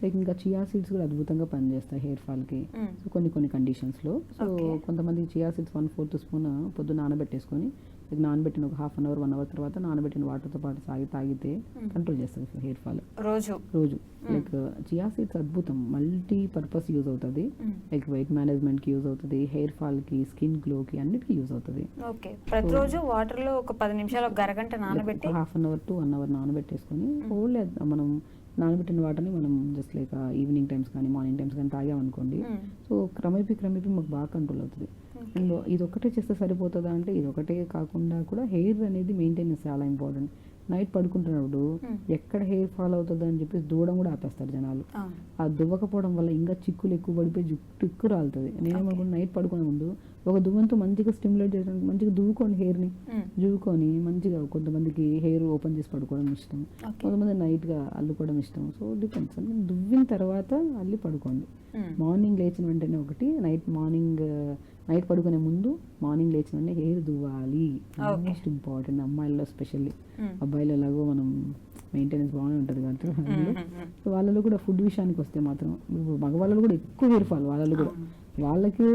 లైక్ ఇంకా చియా సీడ్స్ కూడా అద్భుతంగా పనిచేస్తాయి హెయిర్ ఫాల్కి. సో కొన్ని కండిషన్స్లో. సో కొంతమంది చియా సీడ్స్ 1/4 స్పూన్ పొద్దున్న నానబెట్టేసుకొని, లైక్ నానబెట్టిన ఒక హాఫ్ అన్ అవర్ 1 అవర్ తర్వాత నానబెట్టిన వాటర్తో పాటు తాగితే కంట్రోల్ చేస్తుంది హెయిర్ ఫాల్ రోజు. లైక్ చియా సీడ్స్ అద్భుతం, మల్టీ పర్పస్ యూజ్ అవుతుంది. లైక్ వెయిట్ మేనేజ్మెంట్కి యూజ్ అవుతుంది, హెయిర్ ఫాల్కి, స్కిన్ గ్లోకి, అన్నిటికీ యూజ్ అవుతుంది. ప్రతిరోజు వాటర్లో ఒక 10 నిమిషాలు, ఒక అరగంట నానబెట్టి, half an hour to 1 hour నానబెట్టేసుకొని, ఓన్లీ మనం నానబెట్టిన వాటర్ని మనం జస్ట్ లైక్ ఈవినింగ్ టైమ్స్ కానీ మార్నింగ్ టైమ్స్ కానీ తాగామనుకోండి, సో క్రమేపీ మాకు బాగా కంట్రోల్ అవుతుంది. అండ్ ఇది ఒకటే చేస్తే సరిపోతుందా అంటే ఇది ఒకటే కాకుండా కూడా హెయిర్ అనేది మెయింటెనెన్స్ చాలా ఇంపార్టెంట్. నైట్ పడుకుంటున్నప్పుడు ఎక్కడ హెయిర్ ఫాల్ అవుతుందో అని చెప్పేసి దూడం కూడా ఆపేస్తారు జనాలు. ఆ దువ్వకపోవడం వల్ల ఇంకా చిక్కులు ఎక్కువ పడిపోయి జుట్టు ఎక్కువ రాలుతుంది. నేనేమనుకుంటున్నా నైట్ పడుకునే ముందు ఒక దువ్వంతో మంచిగా స్టిమ్యులేట్ చేయడానికి మంచిగా దువ్వుకోండి హెయిర్ని. దువ్వుకొని మంచిగా కొంతమందికి హెయిర్ ఓపెన్ చేసి పడుకోవడం ఇష్టం, కొంతమంది నైట్గా అల్లుకోవడం ఇష్టం. So depends. దువ్విన తర్వాత అల్లి పడుకోండి. మార్నింగ్ లేచిన వెంటనే ఒకటి, నైట్ పడుకునే ముందు మార్నింగ్ లేచిన వెంటనే హెయిర్ దువ్వాలి. మోస్ట్ ఇంపార్టెంట్ అమ్మాయిల్లో స్పెషల్లీ. అబ్బాయిలు ఎలాగో మనం మెయింటెనెన్స్ బాగానే ఉంటుంది కాబట్టి వాళ్ళలో కూడా ఫుడ్ విషయానికి వస్తే మాత్రం మగవాళ్ళు కూడా ఎక్కువ హెయిర్ ఫాల్. వాళ్ళకే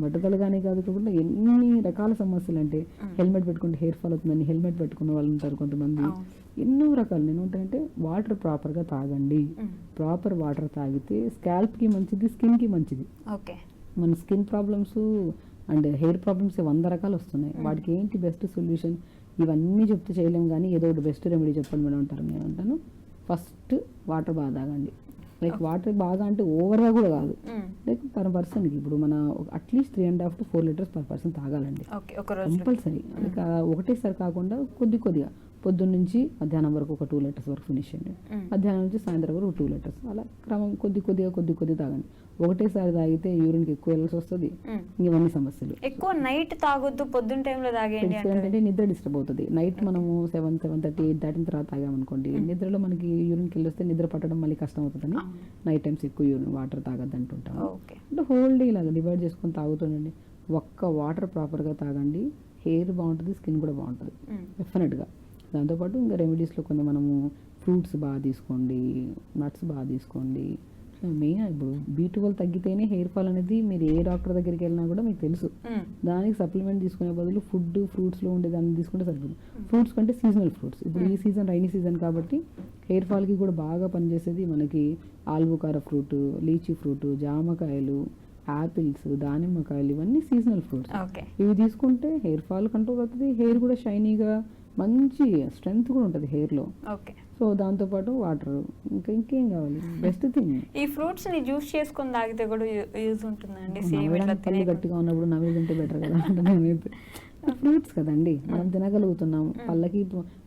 బట్టతల కానీ కాకుండా ఎన్ని రకాల సమస్యలు అంటే హెల్మెట్ పెట్టుకుంటే హెయిర్ ఫాల్ అవుతుందని హెల్మెట్ పెట్టుకున్న వాళ్ళు ఉంటారు కొంతమంది. ఎన్నో రకాలు. నేను ఉంటాయంటే వాటర్ ప్రాపర్గా తాగండి. ప్రాపర్ వాటర్ తాగితే స్కాల్ప్కి మంచిది, స్కిన్కి మంచిది. మన skin problems and hair problems 100 రకాలు వస్తున్నాయి. వాటికి ఏంటి బెస్ట్ సొల్యూషన్? ఇవన్నీ చెప్తే చేయలేం కానీ ఏదో ఒకటి బెస్ట్ రెమెడీ చెప్పండి మేడం అంటారు. నేను అంటాను ఫస్ట్ వాటర్ బాగా తాగండి. లైక్ వాటర్ బాగా అంటే ఓవర్గా కూడా కాదు, లైక్ పర్ పర్సన్కి ఇప్పుడు మన at least 3.5 to 4 liters per person తాగాలండి కంపల్సరీ. లైక్ ఒకటేసారి కాకుండా కొద్దిగా పొద్దున్న నుంచి మధ్యాహ్నం వరకు ఒక 2 liters వరకు ఫినిష్ చేయండి. మధ్యాహ్నం నుంచి సాయంత్రం వరకు 2 liters. అలా క్రమం కొద్దిగా తాగండి. ఒకటేసారి తాగితే యూరిన్కి ఎక్కువ వెళ్ళాల్సి వస్తుంది, ఇవన్నీ సమస్యలు. ఎక్కువ నైట్ తాగొద్దు, పొద్దున్న టైంలో తాగండి అంటే నిద్ర డిస్టర్బ్ అవుతుంది. నైట్ మనము 7:30, 8 దాటిన తర్వాత తాగామనుకోండి, నిద్రలో మనకి యూరిన్కి వెళ్ళొస్తే నిద్ర పట్టడం మళ్ళీ కష్టం అవుతుందని నైట్ టైమ్స్ ఎక్కువ యూరిన్ వాటర్ తాగద్దు అంటుంటాం. అంటే హోల్ డే ఇలాగ డివైడ్ చేసుకొని తాగుతుండండి. ఒక్క వాటర్ ప్రాపర్గా తాగండి, హెయిర్ బాగుంటుంది, స్కిన్ కూడా బాగుంటుంది డెఫినెట్గా. దాంతోపాటు ఇంకా రెమెడీస్లో కొన్ని మనము ఫ్రూట్స్ బాగా తీసుకోండి, నట్స్ బాగా తీసుకోండి. మెయిన్ ఇప్పుడు B12 తగ్గితేనే హెయిర్ ఫాల్ అనేది మీరు ఏ డాక్టర్ దగ్గరికి వెళ్ళినా కూడా మీకు తెలుసు. దానికి సప్లిమెంట్ తీసుకునే బదులు ఫ్రూట్స్లో ఉండే దాన్ని తీసుకుంటే సరిపోతుంది. ఫ్రూట్స్ కంటే సీజనల్ ఫ్రూట్స్. ఇప్పుడు ఈ సీజన్ రైనీ సీజన్ కాబట్టి హెయిర్ ఫాల్కి కూడా బాగా పనిచేసేది మనకి ఆల్బుకారా ఫ్రూట్, లీచీ ఫ్రూట్, జామకాయలు, యాపిల్స్, దానిమ్మకాయలు, ఇవన్నీ సీజనల్ ఫ్రూట్స్. ఇవి తీసుకుంటే హెయిర్ ఫాల్ కంట్రోల్ అవుతుంది, హెయిర్ కూడా షైనీగా మంచి స్ట్రెంగ్త్ కూడా ఉంటుంది హెయిర్లో. సో దాంతోపాటు వాటర్, ఇంకేం కావాలి? Best thing. ఈ ఫ్రూట్స్ ని జ్యూస్ చేసుకొని తాగితే కూడా యూజ్ ఉంటుందండి. పళ్ళు గట్టిగా ఉన్నప్పుడు నవ్వి తింటే బెటర్ కదా అంటే ఫ్రూట్స్ కదండి మనం తినగలుగుతున్నాము.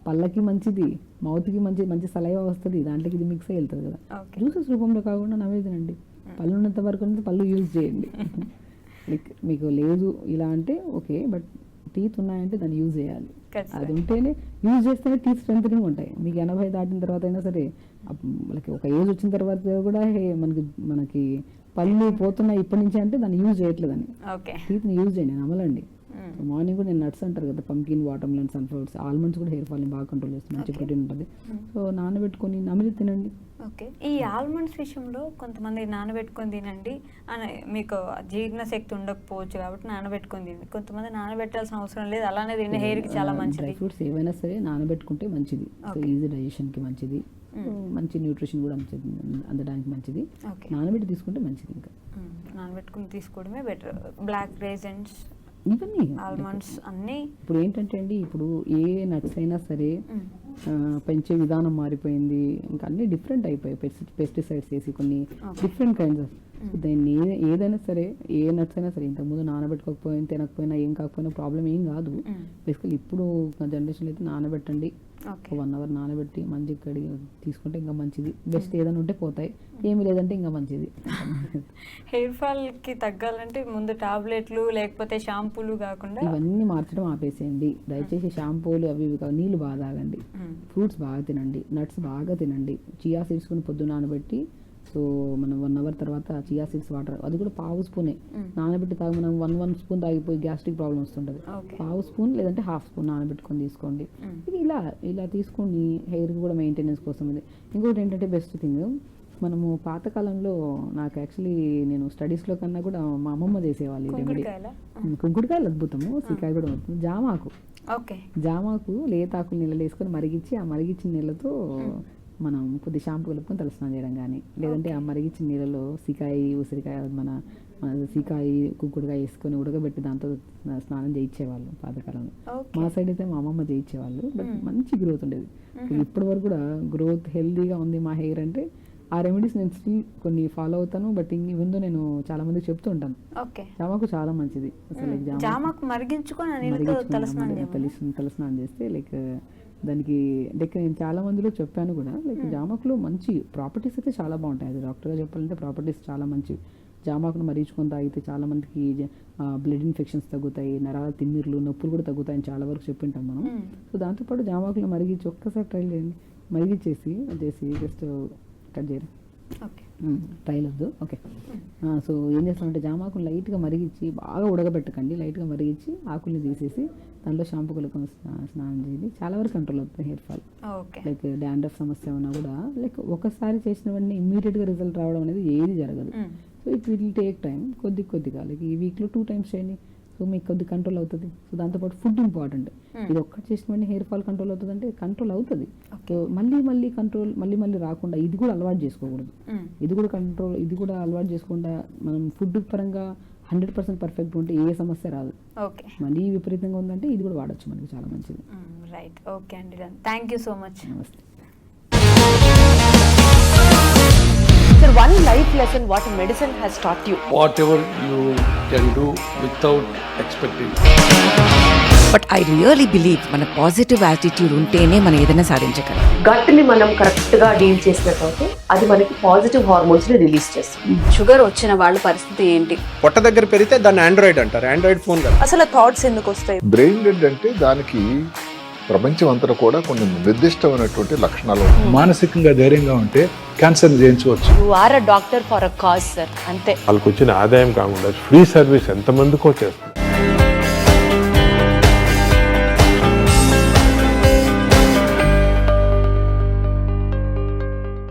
పళ్ళకి మంచిది, మౌత్కి మంచి సలైవా వస్తుంది, దాంట్లోకి ఇది మిక్స్ అయ్యి వెళ్తుంది కదా. జ్యూసెస్ రూపంలో కాకుండా నవ్వే తినండి. పళ్ళు ఉన్నంత వరకు పళ్ళు యూజ్ చేయండి. లైక్ మీకు లేదు ఇలా అంటే ఓకే, బట్ టీత్ ఉన్నాయంటే దాన్ని యూజ్ చేయాలి. అది ఉంటేనే యూజ్ చేస్తేనే టీత్ స్ట్రెంథనింగ్ ఉంటాయి. మీకు 80 దాటిన తర్వాత అయినా సరే, మనకి ఒక ఏజ్ వచ్చిన తర్వాత కూడా మనకి పళ్ళు పోతున్నాయి ఇప్పటి నుంచి అంటే దాన్ని యూజ్ చేయట్లేదని. టీత్ని యూజ్ చేయండి, నమలండి. మార్నింగ్ కూడా నేను నట్స్ అంటారు కదా, పంకిన్, వాటర్మెలన్, సన్ఫ్లవర్స్, ఆల్మండ్స్ కూడా హెయిర్ ఫాల్ని బాగా కంట్రోల్ చేస్తుంది, మంచి ప్రోటీన్ ఉంటుంది. సో నానబెట్టుకొని నమిలి తినండి. ఈ ఆల్మండ్స్ విషయంలో కొంతమంది నానబెట్టుకొని తినండి అని, మీకు జీర్ణశక్తి ఉండకపోవచ్చు కాబట్టి నానబెట్టుకొని తినండి. కొంతమంది నానబెట్టాల్సిన అవసరం లేదు, అలానే తినే హెయిర్కి చాలా మంచిది. డ్రై ఫ్రూట్స్ ఏవైనా సరే నానబెట్టుకుంటే మంచిది. సో ఈజీ డైజెషన్కి మంచిది, మంచి న్యూట్రిషన్ కూడా అందడానికి మంచిది. నానబెట్టి తీసుకుంటే మంచిది. ఇంకా నానబెట్టుకుని తీసుకోవడమే బెటర్. బ్లాక్ రేజన్స్, ఇవన్నీ ఆల్మండ్స్ అన్నీ. ఇప్పుడు ఏంటంటే అండి, ఇప్పుడు ఏ నట్స్ అయినా సరే పెంచే విధానం మారిపోయింది, ఇంకా అన్ని డిఫరెంట్ అయిపోయాయి. పెస్టిసైడ్స్ వేసి కొన్ని డిఫరెంట్ కైండ్స్ ఆఫ్. దాన్ని ఏదైనా సరే, ఏ నట్స్ అయినా సరే ఇంతకుముందు నానబెట్టుకోకపోయినా తినకపోయినా ఏం కాకపోయినా ప్రాబ్లం ఏం కాదు. బేసికలీ ఇప్పుడు జనరేషన్ అయితే నానబెట్టండి, 1 hour నానబెట్టి మంచిగా కడిగి తీసుకుంటే ఇంకా మంచిది. బెస్ట్ ఏదైనా ఉంటే పోతాయి, ఏమి లేదంటే ఇంకా మంచిది. హెయిర్ ఫాల్ కి తగ్గాలంటే ముందు టాబ్లెట్లు లేకపోతే షాంపూలు కాకుండా ఇవన్నీ మార్చడం ఆపేసేయండి దయచేసి. షాంపూలు అవి నీళ్ళు బాగా తాగండి, ఫ్రూట్స్ బాగా తినండి, నట్స్ బాగా తినండి. చియా సీడ్స్ కొని పొద్దున నానబెట్టి, సో మనం 1 hour తర్వాత చియా సీడ్స్ వాటర్, అది కూడా పావు స్పూనే నానబెట్టి తాగి, మనం 1 స్పూన్ తాగిపోయి గ్యాస్ట్రిక్ ప్రాబ్లం వస్తుంటుంది. పావు స్పూన్ లేదంటే హాఫ్ స్పూన్ నానబెట్టుకొని తీసుకోండి. ఇది ఇలా తీసుకొని హెయిర్ కూడా మెయింటెనెన్స్ కోసం. ఇది ఇంకోటి ఏంటంటే బెస్ట్ థింగ్, మనము పాతకాలంలో నాకు యాక్చువల్లీ నేను స్టడీస్లో కన్నా కూడా మా అమ్మమ్మ చేసేవాళ్ళు ఈ రెమెడీ. కుంకుడుకాయలు అద్భుతము, సికాయ కూడా అద్భుతం. జామాకు లేతాకులు నీళ్ళు వేసుకొని మరిగించి, ఆ మరిగించిన నీళ్ళతో మనం కొద్ది షాంపూ కలుపుకొని తలస్నానం చేయడం కానీ, లేదంటే ఆ మరిగించిన నీళ్ళలో సికాయ, ఉసిరికాయ, మన సికాయ, కుంకుడుకాయ వేసుకొని ఉడకబెట్టి దాంతో స్నానం చేయించేవాళ్ళు పాతకాలంలో. మా సైడ్ అయితే మా అమ్మమ్మ చేయించేవాళ్ళు. బట్ మంచి గ్రోత్ ఉండేది. ఇప్పటి వరకు కూడా గ్రోత్ హెల్దీగా ఉంది మా హెయిర్ అంటే ఆ రెమెడీస్ నేను స్టిల్ కొన్ని ఫాలో అవుతాను. బట్ ఈవెన్ దో నేను చాలా మందికి చెప్తూ ఉంటాను, ఓకే. జామాకు చాలా మంచిది. అసలు లైక్ జామాకు మరిగించుకొని నీళ్ళతో తలస్నానం చేస్తే లైక్ దానికి లైక్ నేను చాలా మందిలో చెప్పాను కూడా, లైక్ జామాకులో మంచి ప్రాపర్టీస్ అయితే చాలా బాగుంటాయి. అది డాక్టర్గా చెప్పాలంటే ప్రాపర్టీస్ చాలా మంచివి. జామాకును మరీచుకొని తాగితే చాలా మందికి బ్లడ్ ఇన్ఫెక్షన్స్ తగ్గుతాయి, నరాల తిమ్మిర్లు, నొప్పులు కూడా తగ్గుతాయని చాలా వరకు చెప్పింటాం మనం. సో దాంతోపాటు జామాకులు మరిగించి ఒక్కసారి ట్రై చేయండి, మరిగించేసి జస్ట్ కట్ చేయరు, ఓకే. ట్రైల్ వద్దు, ఓకే. సో ఏం చేస్తామంటే జామాకులు లైట్గా మరిగించి, బాగా ఉడకబెట్టకండి, లైట్గా మరిగించి ఆకుల్ని తీసేసి దాంట్లో షాంపూ కలుపుకొని స్నానం చేయండి. చాలా వరకు కంట్రోల్ అవుతుంది హెయిర్ ఫాల్. లైక్ డాండ్రఫ్ సమస్య ఉన్నా కూడా లైక్ ఒకసారి చేసినవన్నీ ఇమ్మీడియట్గా రిజల్ట్ రావడం అనేది ఏది జరగదు. So it will take time, కొద్దిగా లైక్ ఈ వీక్లో 2 times చేయండి. సో మీకు కొద్ది కంట్రోల్ అవుతుంది. సో దాంతోపాటు ఫుడ్ ఇంపార్టెంట్. ఇది ఒక్కటి చేసినవన్నీ హెయిర్ ఫాల్ కంట్రోల్ అవుతుంది అంటే కంట్రోల్ అవుతుంది. సో మళ్ళీ కంట్రోల్ మళ్ళీ రాకుండా ఇది కూడా అలవాటు చేసుకోకూడదు. ఇది కూడా అలవాటు చేసుకోకుండా మనం ఫుడ్ పరంగా 100% పర్ఫెక్ట్ ఉంటే ఏ సమస్య రాదు. ఓకే. మళ్ళీ విపరీతంగా ఉందంటే ఇది కూడా వాడచ్చు, మనకి చాలా మంచిది. రైట్, ఓకే అండి, థ్యాంక్ యూ సో మచ్. నమస్తే. Sir, one life lesson what medicine has taught you. Whatever you can do without expecting. But I really believe మన పాజిటివ్ యాటిట్యూడ్ ఉంటేనే మనం ఏదైనా సాధించగలం. గట్ని మనం కరెక్ట్గా డీల్ చేసినట్లయితే అది మనకి పాజిటివ్ హార్మోన్స్ని రిలీజ్ చేస్తుంది. షుగర్ వచ్చిన వాళ్ళ పరిస్థితి ఏంటి? పొట్ట దగ్గర పెరిగితే దాన్ని ఆండ్రాయిడ్ అంటారు, ఆండ్రాయిడ్ ఫోన్ కదా. అసలు థాట్స్ ఎందుకు వస్తాయి? బ్రెయిన్ డెడ్ అంటే దానికి ప్రపంచం అంతా కూడా కొన్ని నిర్దిష్టమైనటువంటి లక్షణాలు ఉన్నాయి. మానసికంగా ధైర్యంగా ఉంటే క్యాన్సర్ జయించవచ్చు. You are a doctor for a cause, sir. అంతే. వాళ్ళకు వచ్చిన ఆదాయం కాకుండా ఫ్రీ సర్వీస్ ఎంతమందికో చేస్తుంది.